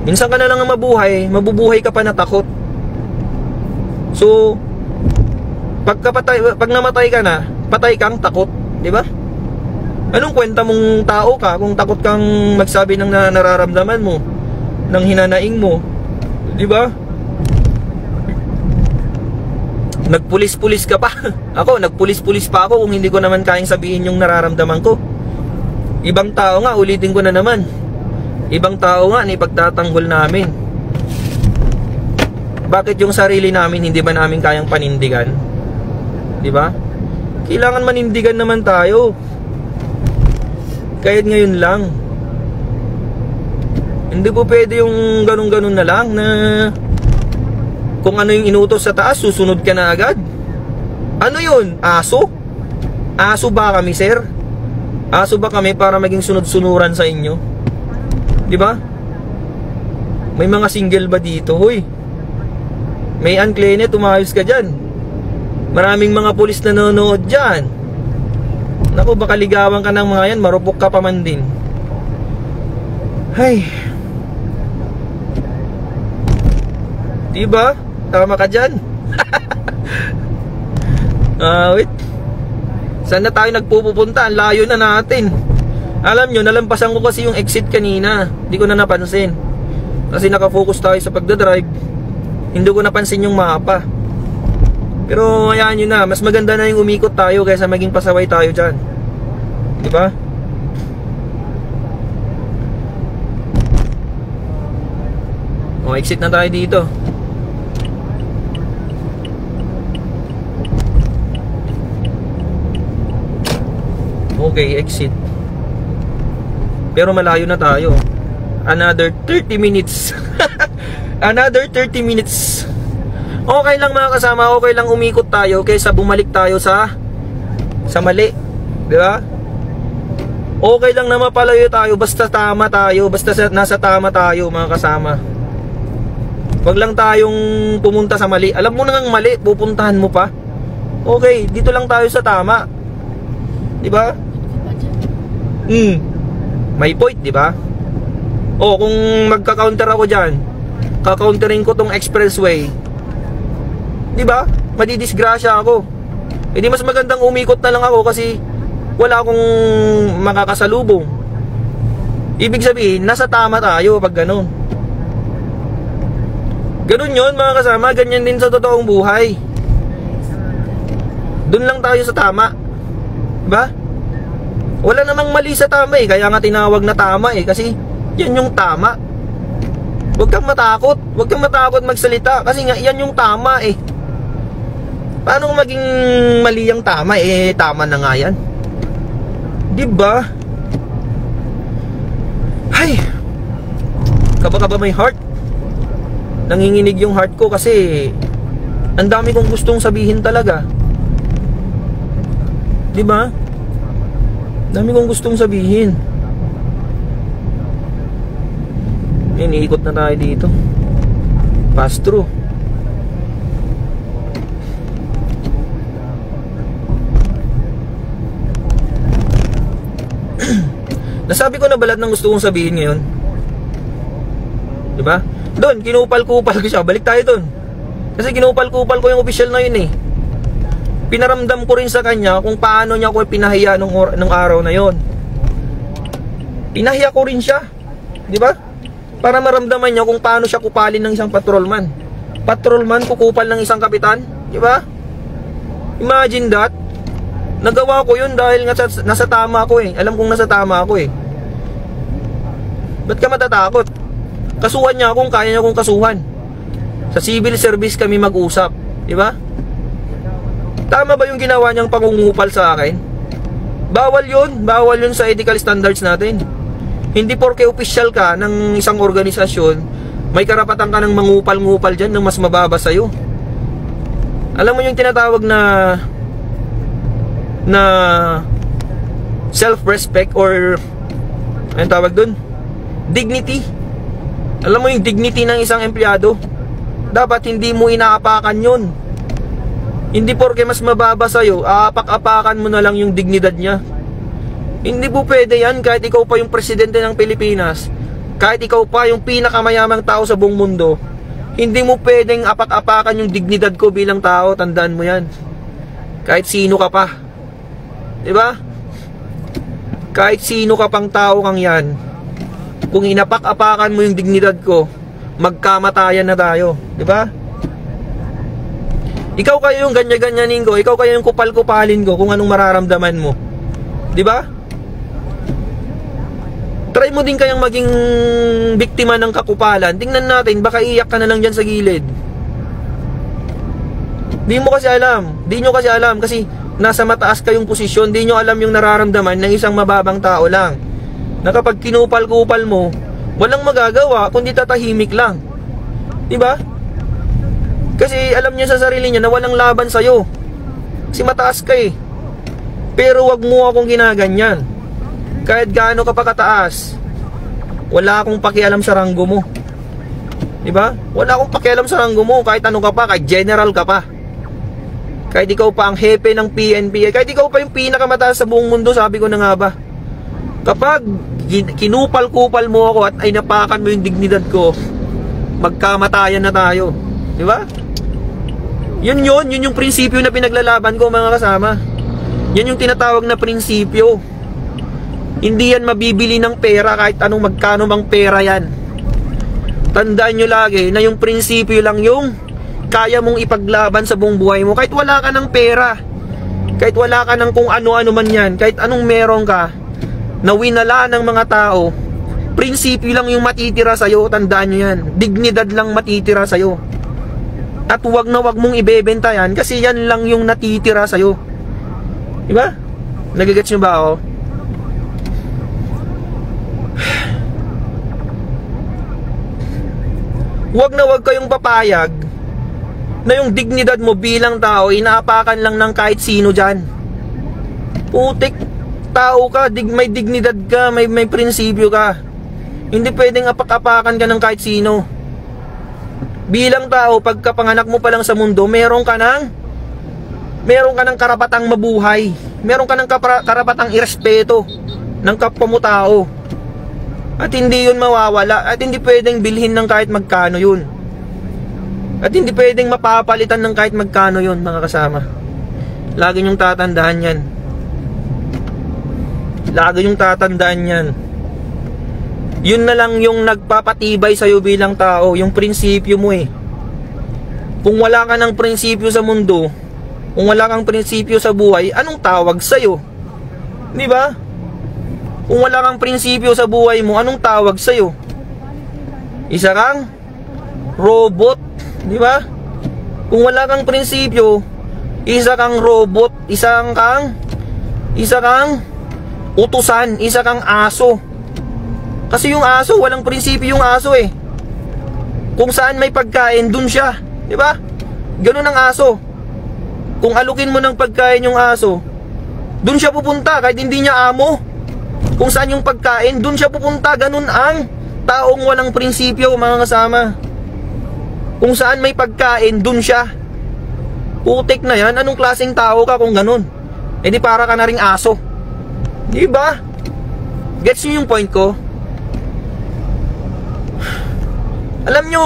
Minsan ka na lang mabuhay, mabubuhay ka pa na takot. So pag namatay ka na, patay kang takot, di ba? Anong kwenta mong tao ka kung takot kang magsabi ng nararamdaman mo, ng hinanaing mo, di ba? Nagpulis-pulis ka pa. Ako, nagpulis-pulis pa ako kung hindi ko naman kayang sabihin yung nararamdaman ko. Ibang tao nga, ulitin ko na naman. Ibang tao nga, ipagtatanggol namin. Bakit yung sarili namin hindi ba namin kayang panindigan? Di ba? Kailangan manindigan naman tayo. Kahit ngayon lang. Hindi po pwede yung ganun-ganun na lang na kung ano yung inutos sa taas, susunod ka na agad. Ano yun? Aso? Aso ba kami, sir? Aso ba kami para maging sunod-sunuran sa inyo? Di ba? May mga single ba dito? Hoy, may unclean, tumayos ka dyan. Maraming mga pulis na nanonood dyan. Naku, baka ligawan ka ng mga yan, marupok ka pa man din. Hay. Diba? Tama ka dyan. Wait. Saan na tayo nagpupunta? Ang layo na natin. Alam nyo, nalampasan ko kasi yung exit kanina. Hindi ko na napansin. Kasi nakafocus tayo sa pagdadrive. Hindi ko napansin yung mapa. Pero hayaan nyo na, mas maganda na yung umikot tayo kaysa maging pasaway tayo dyan. Diba? O, exit na tayo dito. Okay, exit. Pero malayo na tayo. Another 30 minutes. Another 30 minutes. Okay lang mga kasama, okay lang umikot tayo kaysa bumalik tayo sa mali. Di ba? Okay lang na mapalayo tayo basta tama tayo, basta nasa tama tayo mga kasama. Wag lang tayong pumunta sa mali. Alam mo nang mali, pupuntahan mo pa. Okay, dito lang tayo sa tama. Di ba? May point, di ba? O, kung magka-counter ako diyan, ka-counterin ko tong expressway. Di ba? Madidisgrasya ako. E di mas magandang umikot na lang ako kasi wala akong makakasalubong. Ibig sabihin, nasa tama tayo pag ganun. Ganun yun mga kasama, ganyan din sa totoong buhay. Doon lang tayo sa tama. Diba? Wala namang mali sa tama eh, kaya nga tinawag na tama eh, kasi yan yung tama. Huwag kang matakot, huwag kang matakot magsalita, kasi nga yan yung tama eh. Paano maging mali ang tama eh, tama na nga yan. Diba? Ay, kaba-kaba may heart. Nanginginig yung heart ko kasi ang dami kong gustong sabihin talaga. Diba? Dami kong gustong sabihin. Iniikot na tayo dito. Pass through. Nasabi ko na balad ng gusto kong sabihin ngayon. Diba? Doon, kinupal-kupal ko siya. Balik tayo doon. Kasi kinupal-kupal ko yung official na yun eh. Pinaramdam ko rin sa kanya kung paano niya ako pinahiya nung araw na yon. Pinahiya ko rin siya. Diba? Para maramdaman niya kung paano siya kupalin ng isang patrolman. Patrolman kukupal ng isang kapitan. Diba? Imagine that. Nagawa ko yun dahil nga nasa tama ako eh. Alam kong nasa tama ako eh. Ba't ka matatakot? Kasuhan niya akong kaya niya akong kasuhan. Sa civil service kami mag-usap. Diba? Tama ba yung ginawa niyang pangungupal sa akin? Bawal yun. Bawal yun sa ethical standards natin. Hindi porke official ka ng isang organisasyon, may karapatan ka ng mangupal-ngupal dyan ng mas mababa sa'yo. Alam mo yung tinatawag na self-respect or anong tawag dun? Dignity. Alam mo yung dignity ng isang empleyado, dapat hindi mo inaapakan yun. Hindi porke mas mababa sa'yo, aapak-apakan mo na lang yung dignidad niya. Hindi po pwede yan kahit ikaw pa yung presidente ng Pilipinas, kahit ikaw pa yung pinakamayamang tao sa buong mundo. Hindi mo pwedeng apak-apakan yung dignidad ko bilang tao, tandaan mo yan. Kahit sino ka pa. Diba? Kahit sino ka pang tao kang yan, kung inapak-apakan mo yung dignidad ko, magkamatayan na tayo. Diba? Ikaw kayo yung ganya-ganyanin ko, ikaw kayo yung kupal-kupalin ko kung anong mararamdaman mo. Diba? Try mo din kayang maging biktima ng kakupalan. Tingnan natin, baka iyak ka na lang dyan sa gilid. Di mo kasi alam. Di nyo kasi alam kasi nasa mataas kayong posisyon. Di nyo alam yung nararamdaman ng isang mababang tao lang. Na kapag kinupal-kupal mo, walang magagawa kundi tatahimik lang. Di ba? Kasi alam niya sa sarili niya na walang laban sa'yo. Kasi mataas ka eh. Pero wag mo akong ginaganyan. Kahit gaano ka pa kataas, wala akong pakialam sa ranggo mo. Diba? Wala akong pakialam sa ranggo mo. Kahit ano ka pa, kahit general ka pa, kahit ikaw pa ang hepe ng PNP, kahit ikaw pa yung pinakamataas sa buong mundo, sabi ko na nga ba, kapag kinupal-kupal mo ako at ay napakan mo yung dignidad ko, magkamatayan na tayo. Diba? Yun yung prinsipyo na pinaglalaban ko, mga kasama. Yan yung tinatawag na prinsipyo. Hindi yan mabibili ng pera kahit anong magkano mang pera yan. Tandaan nyo lagi na yung prinsipyo lang yung kaya mong ipaglaban sa buong buhay mo. Kahit wala ka ng pera, kahit wala ka ng kung ano-ano man yan, kahit anong meron ka na winala ng mga tao, prinsipyo lang yung matitira sa'yo. Tandaan nyo yan. Dignidad lang matitira sa'yo. At wag na wag mong ibebenta yan kasi yan lang yung natitira sa'yo. Diba? Nagigets nyo ba ako? Wag na wag kayong papayag na yung dignidad mo bilang tao inaapakan lang ng kahit sino dyan. Putik, tao ka, may dignidad ka, may prinsipyo ka. Hindi pwedeng apak-apakan ka ng kahit sino. Bilang tao, pagkapanganak mo pa lang sa mundo, meron ka ng karapatang mabuhay. Meron ka ng karapatang irespeto ng kapwa mo tao. At hindi yun mawawala. At hindi pwedeng bilhin ng kahit magkano yun. At hindi pwedeng mapapalitan ng kahit magkano yun, mga kasama. Lagi nyong tatandaan yan. Lagi nyong tatandaan yan. Yun na lang yung nagpapatibay sa'yo bilang tao. Yung prinsipyo mo eh. Kung wala ka ng prinsipyo sa mundo, kung wala kang prinsipyo sa buhay, anong tawag sa'yo? Di ba? Kung wala kang prinsipyo sa buhay mo, anong tawag sa'yo? Isa kang robot. Di ba? Kung wala kang prinsipyo, isa kang robot, isa kang utusan, isa kang aso. Kasi yung aso, walang prinsipyo yung aso eh. Kung saan may pagkain, dun siya. Di ba? Ganun ang aso. Kung alukin mo ng pagkain yung aso, dun siya pupunta kahit hindi niya amo. Kung saan yung pagkain, dun siya pupunta. Ganun ang taong walang prinsipyo, mga kasama. Kung saan may pagkain, dun siya. Putik na yan. Anong klaseng tao ka kung ganun? Eh di para ka na ring aso. Di ba? Gets nyo yung point ko? Alam nyo,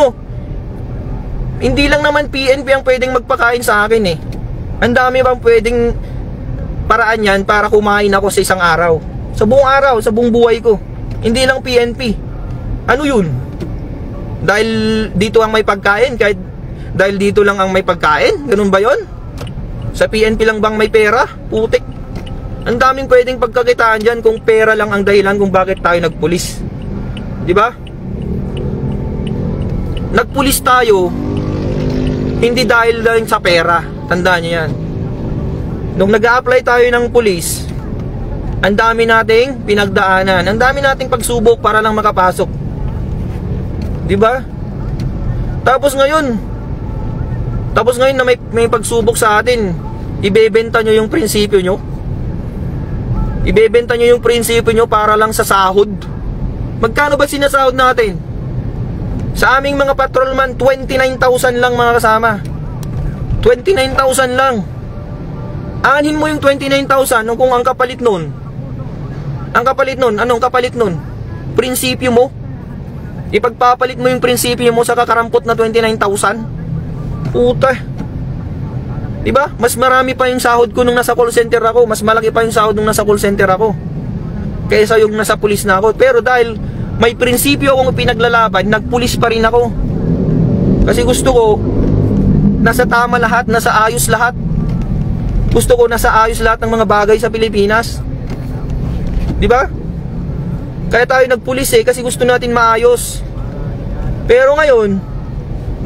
hindi lang naman PNP ang pwedeng magpakain sa akin eh. Ang dami bang pwedeng paraan yan para kumain ako sa isang araw. Sa buong araw, sa buong buhay ko. Hindi lang PNP. Ano yun? Dahil dito ang may pagkain, kahit dahil dito lang ang may pagkain? Ganun ba yun? Sa PNP lang bang may pera? Putik. Ang daming pwedeng pagkakitaan dyan kung pera lang ang dahilan kung bakit tayo nagpulis. Diba? Nagpulis tayo hindi dahil lang sa pera. Tandaan nyo yan. Nung nag-a-apply tayo ng pulis, ang dami nating pinagdaanan, ang dami nating pagsubok para lang makapasok. Diba? Tapos ngayon na may pagsubok sa atin, ibebenta nyo yung prinsipyo nyo. Ibebenta nyo yung prinsipyo nyo para lang sa sahod. Magkano ba sinasahod natin? Sa aming mga patrolman, 29,000 lang, mga kasama. 29,000 lang. Anin mo yung 29,000 kung ang kapalit nun. Anong kapalit nun? Prinsipyo mo. Ipagpapalit mo yung prinsipyo mo sa kakarampot na 29,000. Puta. Diba? Mas marami pa yung sahod ko nung nasa call center ako. Mas malaki pa yung sahod nung nasa call center ako kaysa yung nasa pulis na ako. Pero dahil may prinsipyo akong pinaglalaban, nagpulis pa rin ako. Kasi gusto ko nasa tama lahat, nasa ayos lahat. Gusto ko nasa ayos lahat ng mga bagay sa Pilipinas. Diba? Kaya tayo nagpulis eh, kasi gusto natin maayos. Pero ngayon,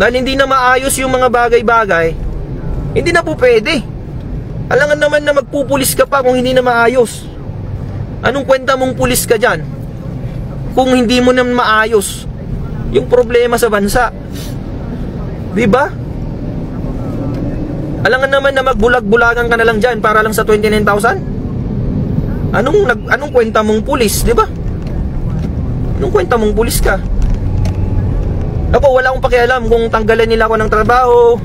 dahil hindi na maayos yung mga bagay-bagay, Hindi na po pwede. Alangan naman na magpupulis ka pa kung hindi na maayos. Anong kwenta mong pulis ka dyan kung hindi mo na maayos yung problema sa bansa? Diba? Alangan naman na magbulag-bulagan ka na lang dyan para lang sa 29,000? Anong kwenta mong pulis, diba? Anong kwenta mong pulis ka? Ako, wala akong pakialam kung tanggalan nila ako ng trabaho.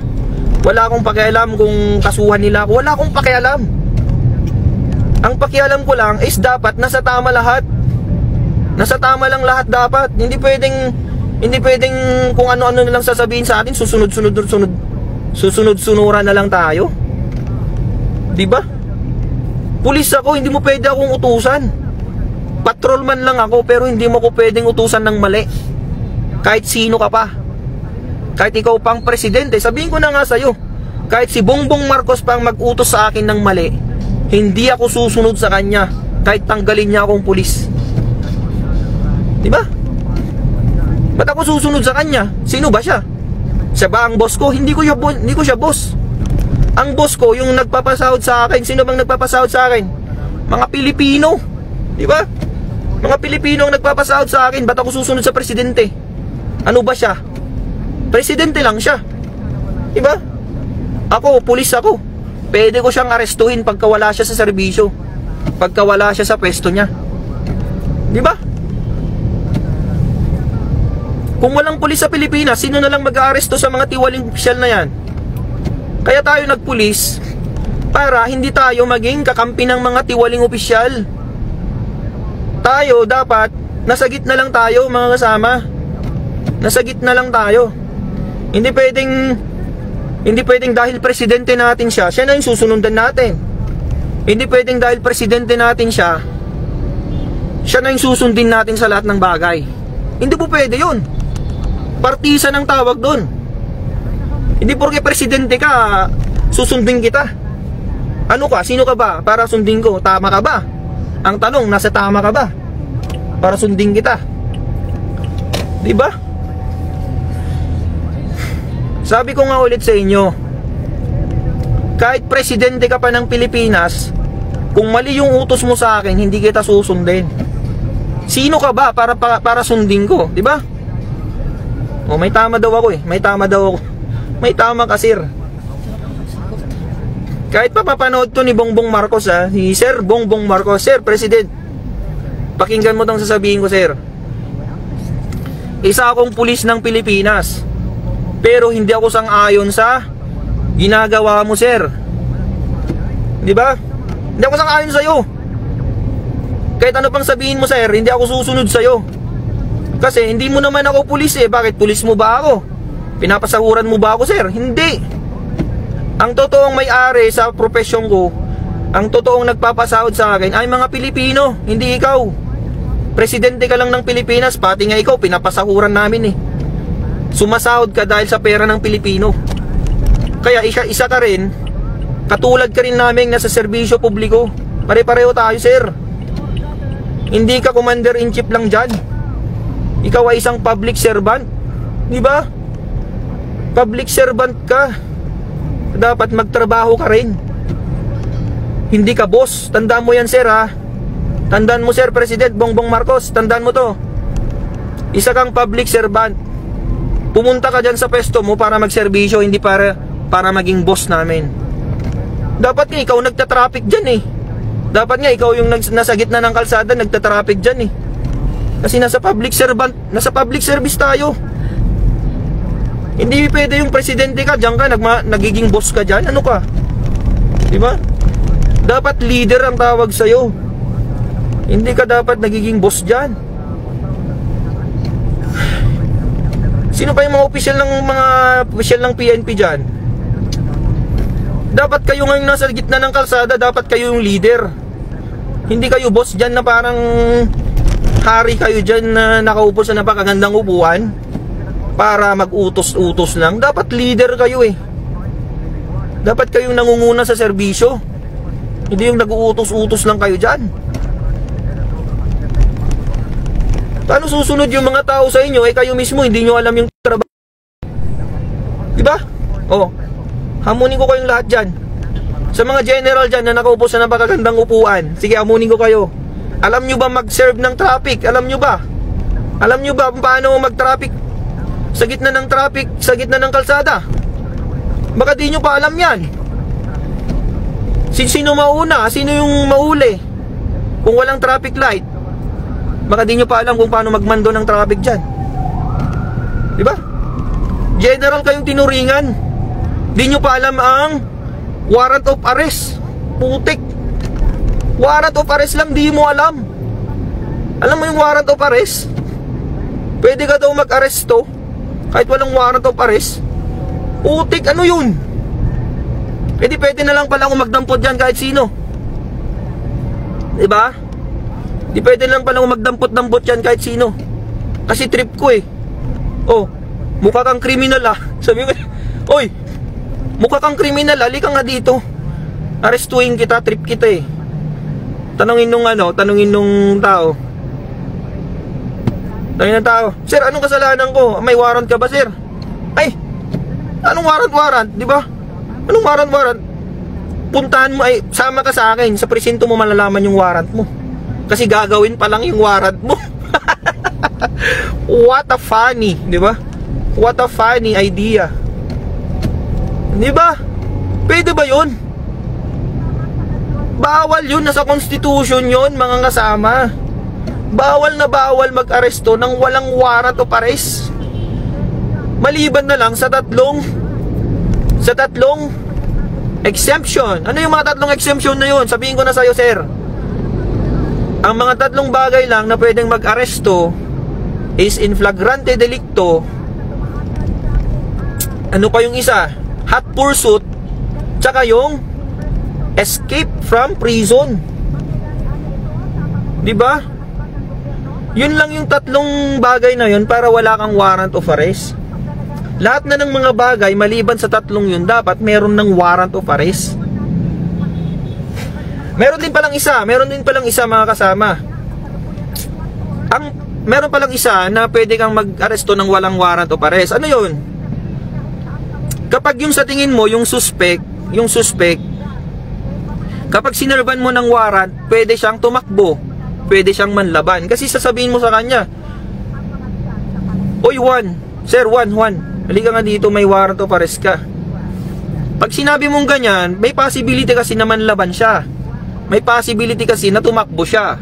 Wala akong pakialam kung kasuhan nila ako. Wala akong pakialam. Ang pakialam ko lang is dapat nasa tama lahat. Nasa tama lang lahat dapat. Hindi pwedeng kung ano-ano na lang sasabihin sa atin, susunod-sunuran na lang tayo. Diba? Pulis ako, hindi mo pwede akong utusan. Patrolman lang ako, pero hindi mo ko pwedeng utusan ng mali. Kahit sino ka pa. Kahit ikaw pang presidente, sabihin ko na nga sa'yo, kahit si Bongbong Marcos pang mag-utos sa akin ng mali, hindi ako susunod sa kanya kahit tanggalin niya akong pulis. Diba? Ba't ako susunod sa kanya? Sino ba siya? Siya ba ang boss ko? Hindi ko siya boss. Ang boss ko yung nagpapasahod sa akin. Sino bang nagpapasahod sa akin? Mga Pilipino. Diba? Mga Pilipino ang nagpapasahod sa akin. Ba't ako susunod sa presidente? Ano ba siya? Presidente lang siya. Diba? Ako, pulis ako. Pwede ko siyang arestuhin pagka wala siya sa serbisyo, pagka wala siya sa pwesto niya. Diba? Kung walang pulis sa Pilipinas, sino na lang mag-aaresto sa mga tiwaling opisyal na yan? Kaya tayo nagpulis para hindi tayo maging kakampi ng mga tiwaling opisyal. Tayo dapat nasa gitna lang tayo, mga kasama. Nasa gitna lang tayo. Hindi pwedeng dahil presidente natin siya na yung susunundan natin. Hindi pwedeng dahil presidente natin siya na yung susundin natin sa lahat ng bagay. Hindi po pwede yun. Partisan ang tawag doon. Hindi porke presidente ka, susundin kita. Ano ka? Sino ka ba para sundin ko? Tama ka ba? Ang tanong, nasa tama ka ba para sundin kita? Diba? Sabi ko nga ulit sa inyo, kahit presidente ka pa ng Pilipinas, kung mali yung utos mo sa akin, hindi kita susundin. Sino ka ba para sundin ko? Diba? O, may tama daw ako eh. May tama ka, sir. Kahit pa papanood to ni Bongbong Marcos, si Sir Bongbong Marcos. Sir, President, pakinggan mo tong sasabihin ko, sir. Isa akong pulis ng Pilipinas, pero hindi ako sang-ayon sa ginagawa mo, sir. Diba? Hindi ako sang-ayon sa'yo. Kahit ano pang sabihin mo, sir, hindi ako susunod sa'yo. Kasi hindi mo naman ako pulis eh. Bakit pulis mo ba ako? Pinapasahuran mo ba ako, sir? Hindi. Ang totoong may-ari sa profesyon ko, ang totoong nagpapasahod sa akin ay mga Pilipino, hindi ikaw. Presidente ka lang ng Pilipinas, pati nga ikaw, pinapasahuran namin eh. Sumasahod ka dahil sa pera ng Pilipino. Kaya isa ka rin, katulad ka rin namin nasa serbisyo publiko. Pare-pareho tayo, sir. Hindi ka commander-in-chief lang dyan. Ikaw ay isang public servant. Diba? Public servant ka. Dapat magtrabaho ka rin. Hindi ka boss. Tandaan mo yan, sir, ha. Tandaan mo, sir, President Bongbong Marcos. Tandaan mo to. Isa kang public servant. Pumunta ka dyan sa pwesto mo para magserbisyo, hindi para maging boss namin. Dapat nga ikaw nagtatraffic dyan eh. Dapat nga ikaw yung nasa gitna ng kalsada nagtatraffic dyan eh. Kasi nasa public service tayo. Hindi pwede yung presidente ka, dyan ka, nagiging boss ka dyan. Ano ka? Diba? Dapat leader ang tawag sa'yo. Hindi ka dapat nagiging boss dyan. Sino pa yung mga opisyal ng PNP dyan? Dapat kayo ngayong nasa gitna ng kalsada, dapat kayo yung leader. Hindi kayo boss dyan na parang hari kayo dyan na nakaupo sa napakagandang upuan para mag-utos-utos lang. Dapat leader kayo eh. Dapat kayong nangunguna sa serbisyo. Hindi yung nag-uutos-utos lang kayo dyan. Paano susunod yung mga tao sa inyo? Eh kayo mismo hindi nyo alam yung trabaho. Diba? Oh, Hamunin ko kayong lahat dyan. Sa mga general dyan na nakaupo sa napakagandang upuan, sige, hamunin ko kayo. Alam nyo ba mag-serve ng traffic? Alam nyo ba? Alam nyo ba paano mag-traffic sa gitna ng traffic, sa gitna ng kalsada? Baka di nyo pa alam yan. Sino mauna? Sino yung mauli? Kung walang traffic light, baka di nyo pa alam kung paano magmando ng traffic dyan. Diba? General kayong tinuringan, di nyo pa alam ang warrant of arrest. Putik. Warrant of arrest lang, di mo alam. Alam mo yung warrant of arrest? Pwede ka daw mag-aresto kahit walang warrant of arrest. Putik, ano yun? Pwede na lang pala akong magdampot dyan kahit sino. Diba? Di pwede lang pala akong magdampot-dampot dyan kahit sino. Kasi trip ko eh. Oh, mukha kang kriminal ah. Sabi ko, oy, mukha kang kriminal, halika nga dito. Arestuhin kita, trip kita eh. Tanungin nung tao. Tanungin ng tao, sir, anong kasalanan ko? May warrant ka ba, sir? Ay, anong warrant? Di ba? Anong warrant? Puntahan mo, ay, sama ka sa akin. Sa presinto mo malalaman yung warrant mo. Kasi gagawin pa lang yung warrant mo. What a funny, di ba? What a funny idea. Di ba? Pwede ba yun? Bawal yun, nasa constitution yun, mga kasama. Bawal na bawal mag-aresto nang walang warrant of arrest. Maliban na lang sa tatlong exemption. Ano yung mga tatlong exemption na yun? Sabihin ko na sa'yo, sir. Ang mga tatlong bagay lang na pwedeng mag-aresto is in flagrante delicto. Ano pa yung isa? Hot pursuit. Tsaka yung escape from prison. Diba? Yun lang yung tatlong bagay na yun para wala kang warrant of arrest. Lahat na ng mga bagay maliban sa tatlong yun dapat meron ng warrant of arrest. Meron din palang isa mga kasama. Meron palang isa na pwede kang mag-aresto ng walang warrant of arrest. Ano yun? Kapag yung sa tingin mo yung suspect, kapag sinerban mo ng warrant, pwede siyang tumakbo, pwede siyang manlaban. Kasi sasabihin mo sa kanya, oy Juan, sir Juan, halika nga dito, may warrant of arrest ka. Pag sinabi mong ganyan, may possibility kasi na manlaban siya. May possibility kasi na tumakbo siya.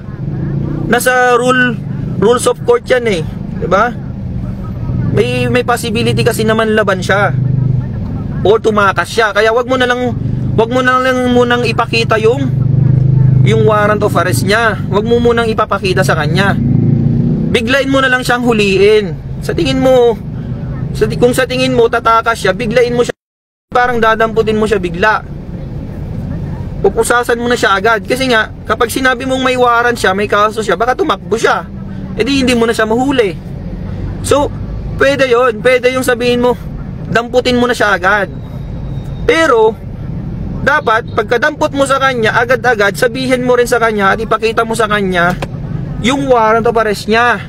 Nasa rules of court yan eh, 'di ba? May possibility kasi na manlaban siya o tumakas siya. Kaya wag mo na lang munang ipakita yung warrant of arrest niya. Wag mo munang ipapakita sa kanya. Biglain mo na lang siyang huliin. Kung sa tingin mo tatakas siya, biglain mo siya, parang dadamputin mo siya bigla. Pupusasan mo na siya agad. Kasi nga, kapag sinabi mong may warrant siya, may kaso siya, baka tumakbo siya. E di hindi mo na siya mahuli. So, pwede yun. Pwede yung sabihin mo, damputin mo na siya agad. Pero, dapat, pagkadampot mo sa kanya, agad-agad, sabihin mo rin sa kanya at ipakita mo sa kanya yung warrant of arrest niya.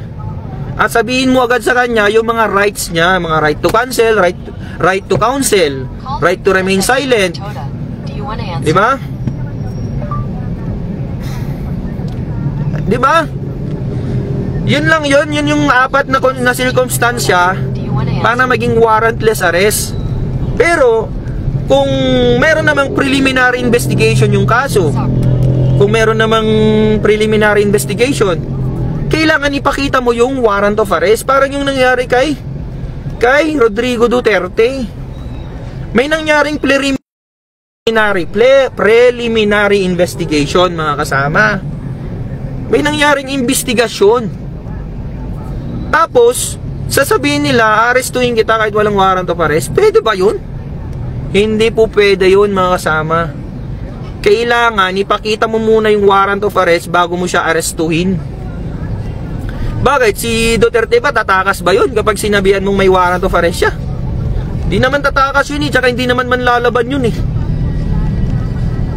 At sabihin mo agad sa kanya yung mga rights niya, mga right to cancel, right to counsel, right to remain silent. Diba? Diba? Yun lang yun yung apat na circumstansya para maging warrantless arrest. Pero kung meron namang preliminary investigation yung kaso, kung meron namang preliminary investigation, kailangan ipakita mo yung warrant of arrest. Parang yung nangyari kay Rodrigo Duterte. May nangyaring preliminary investigation, mga kasama. May nangyaring investigasyon. Tapos sasabihin nila, arestuhin kita kahit walang warrant of arrest. Pwede ba yun? Hindi po pwede yun, mga kasama. Kailangan ipakita mo muna yung warrant of arrest bago mo siya arestuhin. Bakit? Si Duterte ba tatakas ba yun kapag sinabihan mong may warrant of arrest siya? Di naman tatakas yun eh, tsaka hindi naman manlalaban yun eh.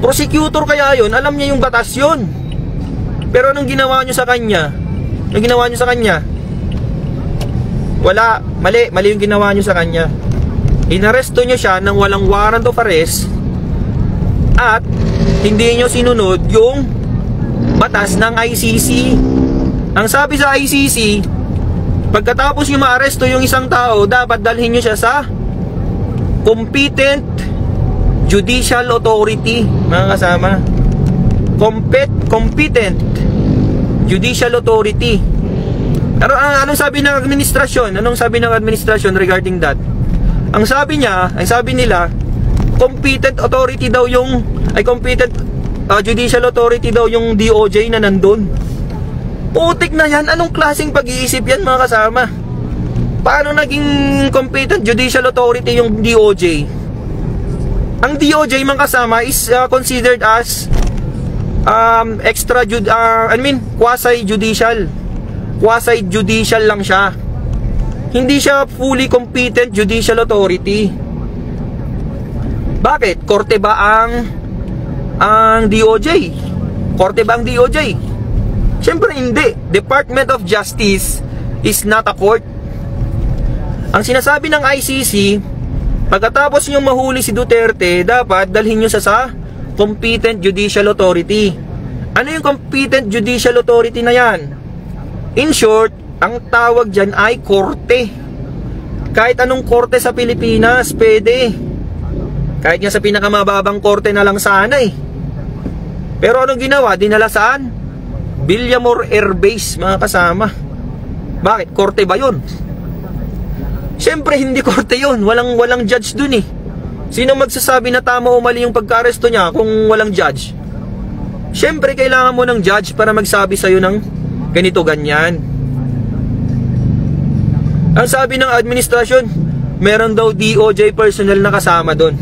Prosecutor kaya yun, alam niya yung batas yun. Pero anong ginawa nyo sa kanya? Wala, mali yung ginawa nyo sa kanya. inaresto nyo siya ng walang warrant of arrest at hindi nyo sinunod yung batas ng ICC. Ang sabi sa ICC, pagkatapos nyo maaresto yung isang tao, dapat dalhin nyo siya sa competent judicial authority, mga kasama. Competent judicial authority. Pero anong sabi ng administrasyon? Anong sabi ng administrasyon regarding that? Ang sabi nila, competent authority daw yung, competent judicial authority daw yung DOJ na nandun. Putik na yan. Anong klaseng pag-iisip yan, mga kasama? Paano naging competent judicial authority yung DOJ? Ang DOJ, mga kasama, is considered as quasi-judicial. Quasi-judicial lang siya. Hindi siya fully competent judicial authority. Bakit? Korte ba ang DOJ? Korte ba ang DOJ? Siyempre hindi. Department of Justice is not a court. Ang sinasabi ng ICC, pagkatapos nyo mahuli si Duterte, dapat dalhin nyo sa competent judicial authority. Ano yung competent judicial authority na yan? In short, ang tawag dyan ay korte. Kahit anong korte sa Pilipinas, pwede. Kahit nga sa pinakamababang korte na lang sana eh. Pero anong ginawa? Dinala saan? Villamor Air Base, mga kasama. Bakit? Korte ba yun? Siyempre hindi korte yun. Walang judge dun eh. Sino magsasabi na tama o mali yung pagka-aresto niya kung walang judge? Siyempre kailangan mo ng judge para magsabi sa'yo ng ganito ganyan. Ang sabi ng administrasyon, meron daw DOJ personnel na kasama doon.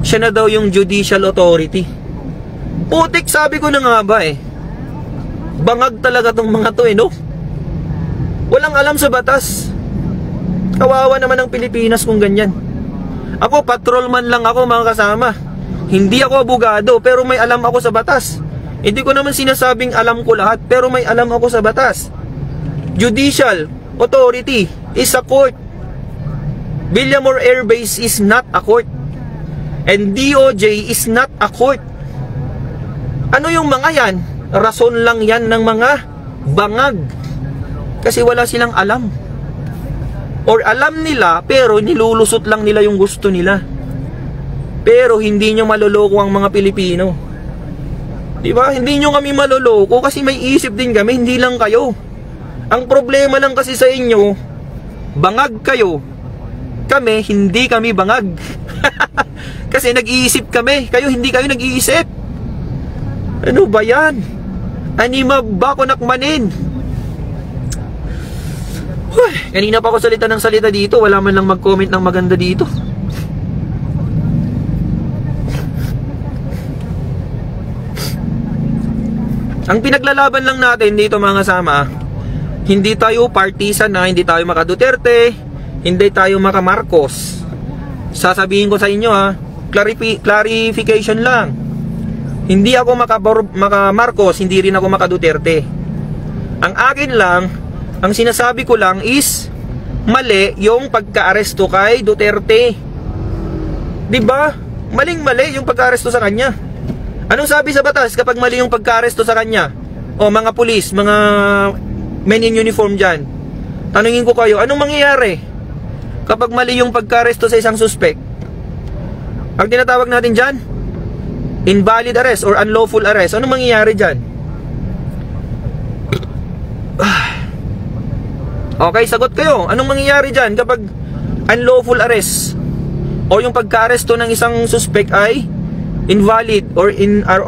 Siya na daw yung judicial authority. Putik, sabi ko na nga ba eh. Bangag talaga tong mga to eh, no? Walang alam sa batas. Kawawa naman ang Pilipinas kung ganyan. Ako, patrolman lang ako, mga kasama. Hindi ako abogado, pero may alam ako sa batas. Hindi ko naman sinasabing alam ko lahat, pero may alam ako sa batas. Judicial authority is a court. Villamor Air Base is not a court. And DOJ is not a court. Ano yung mga yan? Rason lang yan ng mga bangag. Kasi wala silang alam. Or alam nila, pero nilulusot lang nila yung gusto nila. Pero hindi nyo maloloko ang mga Pilipino. Diba? Hindi nyo kami maloloko kasi may isip din kami, hindi lang kayo. Ang problema lang kasi sa inyo, bangag kayo. Kami, hindi kami bangag. Kasi nag-iisip kami, kayo hindi kayo nag-iisip. Ano ba yan? Anima ba ko nakmanin? Kanina pa ako salita ng salita dito, wala man lang mag-comment ng maganda dito. Ang pinaglalaban lang natin dito, mga kasama, hindi tayo partisan na, hindi tayo maka Duterte, hindi tayo maka Marcos. Sasabihin ko sa inyo clarification lang. Hindi ako maka Marcos, hindi rin ako maka Duterte. Ang akin lang, ang sinasabi ko lang is mali yung pagka-aresto kay Duterte. 'Di ba? Maling-mali yung pagka-aresto sa kanya. Anong sabi sa batas kapag mali yung pagka-aresto sa kanya? O mga pulis, mga men in uniform dyan, tanungin ko kayo, anong mangyayari kapag mali yung pagka-aresto sa isang suspect? Ang tinatawag natin dyan, invalid arrest or unlawful arrest. Anong mangyayari dyan? Okay, sagot kayo. Anong mangyayari dyan kapag unlawful arrest o yung pagka-aresto ng isang suspect ay invalid or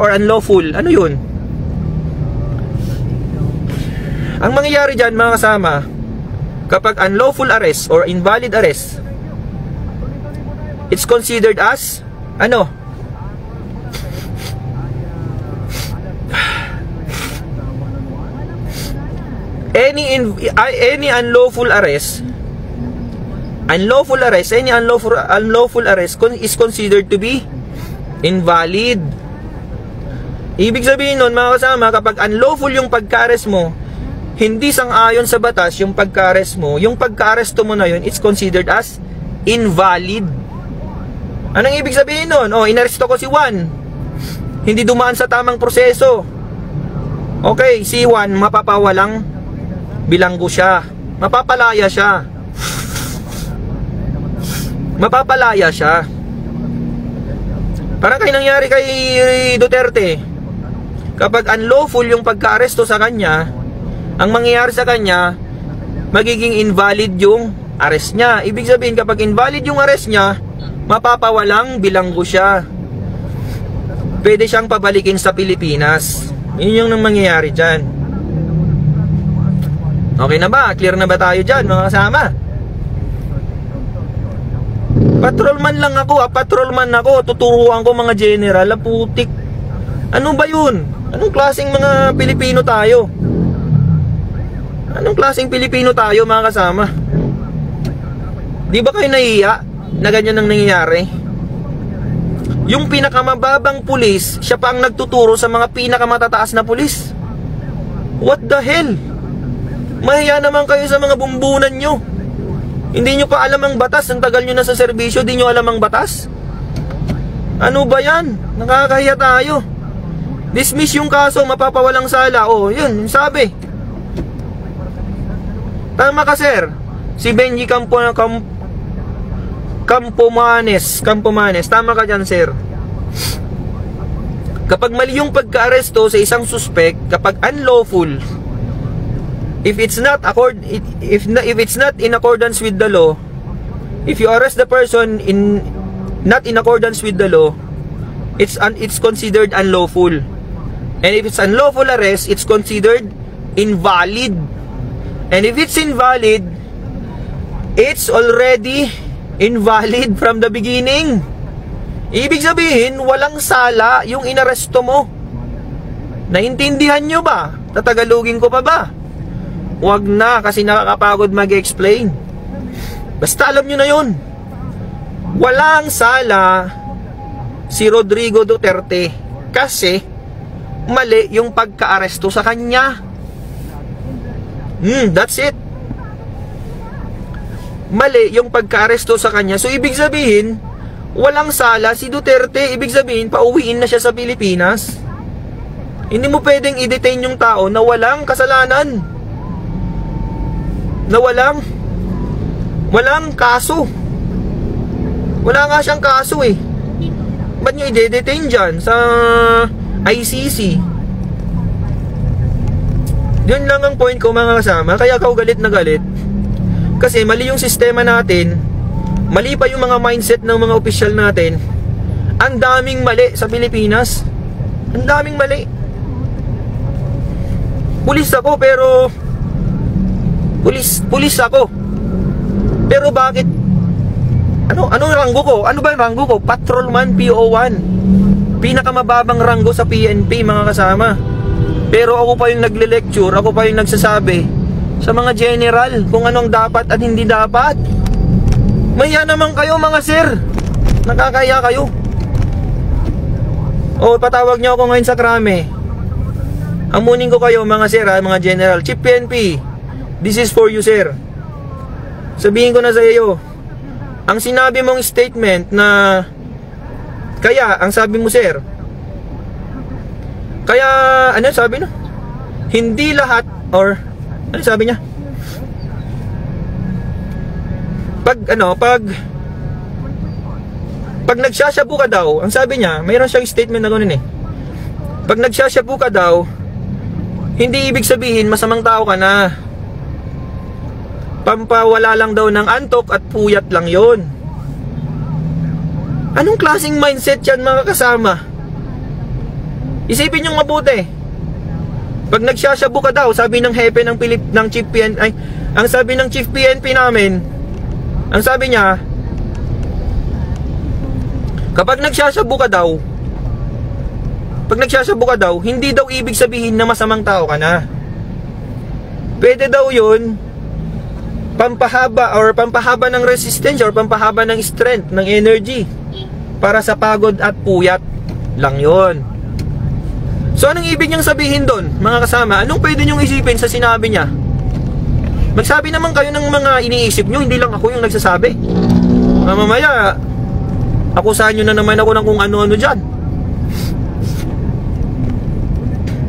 unlawful? Ano yun? Ang mangyayari dyan, mga kasama, kapag unlawful arrest or invalid arrest, it's considered as ano? Any unlawful arrest is considered to be invalid. Ibig sabihin nun, mga kasama, kapag unlawful yung pagka-arrest mo, hindi sang-ayon sa batas yung pagka-arrest mo, yung pagka-arresto mo na yun, it's considered as invalid. Anong ibig sabihin nun? Oh, inaresto ko si Juan, hindi dumaan sa tamang proseso. Okay, si Juan mapapawalang bilanggo siya, mapapalaya siya. Mapapalaya siya. Parang kay nangyari kay Duterte. Kapag unlawful yung pagka-aresto sa kanya, ang mangyayari sa kanya, magiging invalid yung arrest niya. Ibig sabihin, kapag invalid yung arrest niya, mapapawalang bilanggo siya. Pwede siyang pabalikin sa Pilipinas. Yun yung mangyayari dyan. Okay na ba? Clear na ba tayo dyan, mga kasama? Patrolman lang ako, patrolman ako. Tuturuan ko mga general, putik. Ano ba yun? Anong klaseng mga Pilipino tayo? Anong klaseng Pilipino tayo, mga kasama? Di ba kayo nahiya na ganyan ang nangyayari? Yung pinakamababang pulis, siya pa ang nagtuturo sa mga pinakamatataas na pulis. What the hell? Mahiya naman kayo sa mga bumbunan nyo. Hindi nyo pa alam ang batas. Ang tagal nyo na sa serbisyo, di nyo alam ang batas. Ano ba yan? Nakakahiya tayo. Dismiss yung kaso, mapapawalang sala. Oh, yun, sabi. Tama ka, sir. Si Benji Campomanes. Tama ka dyan, sir. Kapag mali yung pagka-aresto sa isang suspect, kapag unlawful, if it's not in accordance with the law, if you arrest the person not in accordance with the law, it's considered unlawful. And if it's unlawful arrest, it's considered invalid. And if it's invalid, it's already invalid from the beginning. Ibig sabihin, walang sala yung inaresto mo. Naintindihan nyo ba? Tatagalogin ko pa ba? Wag na, kasi nakakapagod mag-explain. Basta alam nyo na yun. Walang sala si Rodrigo Duterte kasi mali yung pagka-aresto sa kanya. That's it. Mali yung pagka-aresto sa kanya. So ibig sabihin, walang sala si Duterte. Ibig sabihin, pauwiin na siya sa Pilipinas. Hindi mo pwedeng i-detain yung tao na walang kasalanan, na walang kaso. Wala nga siyang kaso eh. Ba't nyo i-detain dyan sa ICC? Yun lang ang point ko, mga kasama. Kaya ako galit na galit kasi mali yung sistema natin. Mali pa yung mga mindset ng mga opisyal natin. Ang daming mali sa Pilipinas. Ang daming mali. Pulis ako pero Pulis ako. Pero bakit? Ano ranggo ko? Ano ba yung ranggo ko? Patrolman PO1. Pinakamababang ranggo sa PNP, mga kasama. Pero ako pa yung nagle-lecture, ako pa yung nagsasabi sa mga general kung anong dapat at hindi dapat. Mahiya naman kayo, mga sir. Nakakaya kayo. O, patawag nyo ako ngayon sa krame. Amunin ko kayo, mga sir, mga general. Chief PNP, this is for you, sir. Sabihin ko na sa iyo, ang sinabi mong statement na kaya, ang sabi mo, sir, kaya, ano sabi na? Hindi lahat, or, ano sabi niya? Pag nagsasyabu ka daw, ang sabi niya, mayroon siyang statement na ganoon eh. Pag nagsasyabu ka daw, hindi ibig sabihin masamang tao ka na. Pampawala lang daw ng antok at puyat lang yon. Anong klaseng mindset yan, mga kasama? Isipin nyo mabuti. Pag nagsasyabu ka daw, sabi ng hepe ng Chief PNP, ang sabi ng Chief PNP namin, ang sabi niya, kapag nagsasyabu ka daw, hindi daw ibig sabihin na masamang tao ka na. Pwede daw yun pampahaba ng resistance or pampahaba ng strength, ng energy para sa pagod at puyat lang yon. So anong ibig niyang sabihin doon, mga kasama? Anong pwede niyong isipin sa sinabi niya? Magsabi naman kayo ng mga iniisip niyo, hindi lang ako yung nagsasabi. Mamaya, akusahan nyo na naman ako ng kung ano-ano dyan.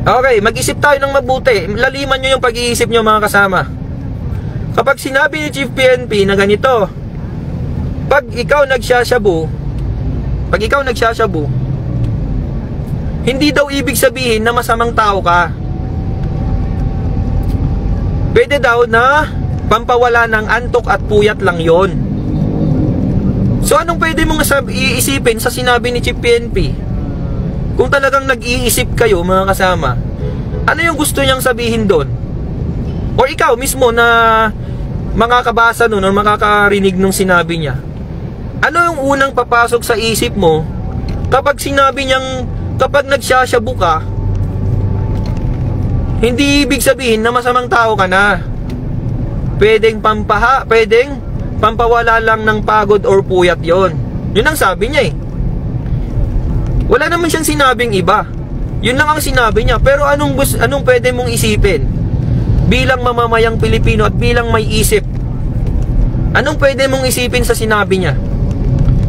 Okay, mag-isip tayo ng mabuti. Laliman nyo yung pag-iisip nyo mga kasama. Kapag sinabi ni Chief PNP na ganito, pag ikaw nagsashabu, hindi daw ibig sabihin na masamang tao ka. Pwede daw na pampawala ng antok at puyat lang yon. So anong pwede mong iisipin sa sinabi ni Chief PNP? Kung talagang nag-iisip kayo mga kasama, ano yung gusto niyang sabihin doon? O ikaw mismo na makakabasa nun o makakarinig nung sinabi niya, ano yung unang papasok sa isip mo kapag sinabi niyang, kapag nagsashabu ka, hindi ibig sabihin na masamang tao ka na. Pwedeng pampawala lang ng pagod or puyat yon. Yun ang sabi niya eh. Wala naman siyang sinabing iba. Yun lang ang sinabi niya. Pero anong pwede mong isipin bilang mamamayang Pilipino at bilang may isip? Anong pwede mong isipin sa sinabi niya?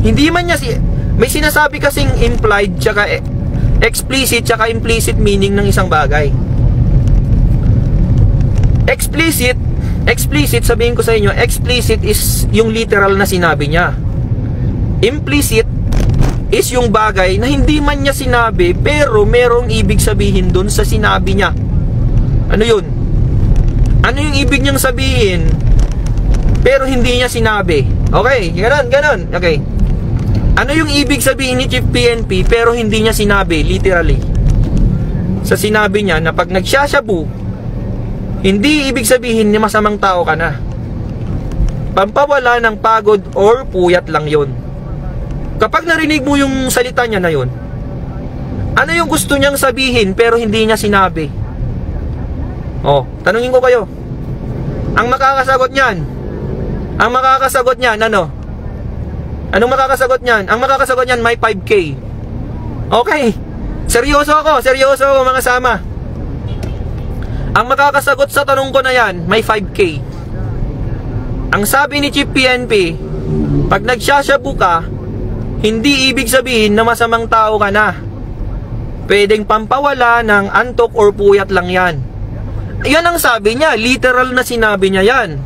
Hindi man niya may sinasabi kasing implied tsaka explicit tsaka implicit meaning ng isang bagay. Explicit, sabihin ko sa inyo, explicit is yung literal na sinabi niya. Implicit is yung bagay na hindi man niya sinabi pero merong ibig sabihin dun sa sinabi niya. Ano yun? Ano yung ibig niyang sabihin pero hindi niya sinabi? Okay, ganon. Okay. Ano yung ibig sabihin ni Chief PNP pero hindi niya sinabi literally? Sa sinabi niya na pag nagsashabu, hindi ibig sabihin na masamang tao ka na. Pampawala ng pagod or puyat lang yon. Kapag narinig mo yung salita niya na yun, ano yung gusto niyang sabihin pero hindi niya sinabi? Oh, tanungin ko kayo. Ang makakasagot niyan, ano? Anong makakasagot niyan? Ang makakasagot niyan may 5K. Okay. Seryoso ako mga sama. Ang makakasagot sa tanong ko na yan, may 5K. Ang sabi ni Chief PNP, pag nagsashabu ka, hindi ibig sabihin na masamang tao ka na. Pwedeng pampawala ng antok or puyat lang yan. Yan ang sabi niya, literal na sinabi niya yan.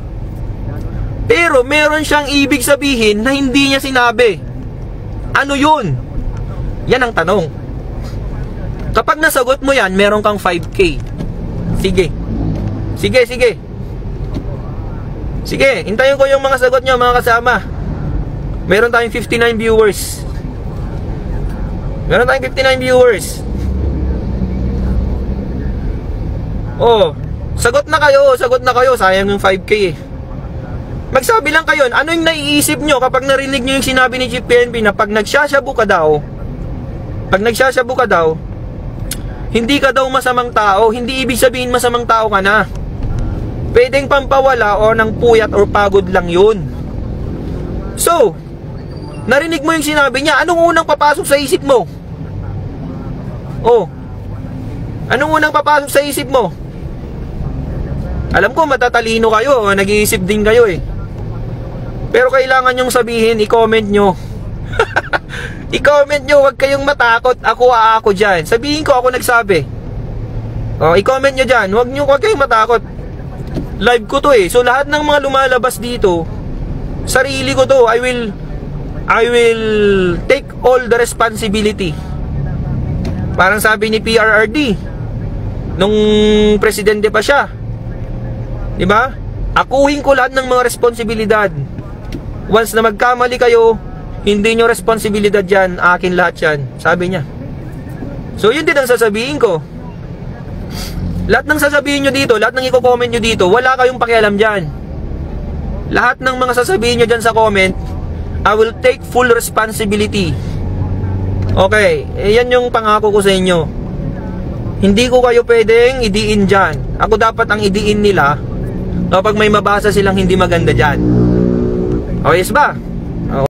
Pero meron siyang ibig sabihin na hindi niya sinabi. Ano yun? Yan ang tanong. Kapag nasagot mo yan, meron kang 5K. Sige, hintayin ko yung mga sagot niyo mga kasama. Meron tayong 59 viewers. Oh, sagot na kayo. Sayang yung 5K eh. Magsabi lang kayo, ano yung naiisip nyo kapag narinig nyo yung sinabi ni Chief PNP na pag nagsashabu ka daw, hindi ka daw masamang tao. Hindi ibig sabihin masamang tao ka na. Pwedeng pampawala o ng puyat or pagod lang yun. So, narinig mo yung sinabi niya, anong unang papasok sa isip mo? Oh, anong unang papasok sa isip mo? Alam ko matatalino kayo, nag-iisip din kayo eh. Pero kailangan nyong sabihin, i-comment nyo. I-comment nyo, huwag kayong matakot. Ako dyan. Sabihin ko, ako nagsabi. Oh, i-comment nyo dyan. Huwag kayong matakot. Live ko to eh. So lahat ng mga lumalabas dito, sarili ko to. I will take all the responsibility. Parang sabi ni PRRD nung presidente pa siya, diba? Akuhin ko lahat ng mga responsibilidad. Once na magkamali kayo, hindi nyo responsibilidad yan, akin lahat yan, sabi niya. So yun din ang sasabihin ko. Lahat ng sasabihin nyo dito, lahat ng i-comment nyo dito, wala kayong pakialam dyan. Lahat ng mga sasabihin nyo dyan sa comment, I will take full responsibility. Okay, yan yung pangako ko sa inyo. Hindi ko kayo pwedeng idiin dyan. Ako dapat ang idiin nila kapag may mabasa silang hindi maganda dyan. Okay ba?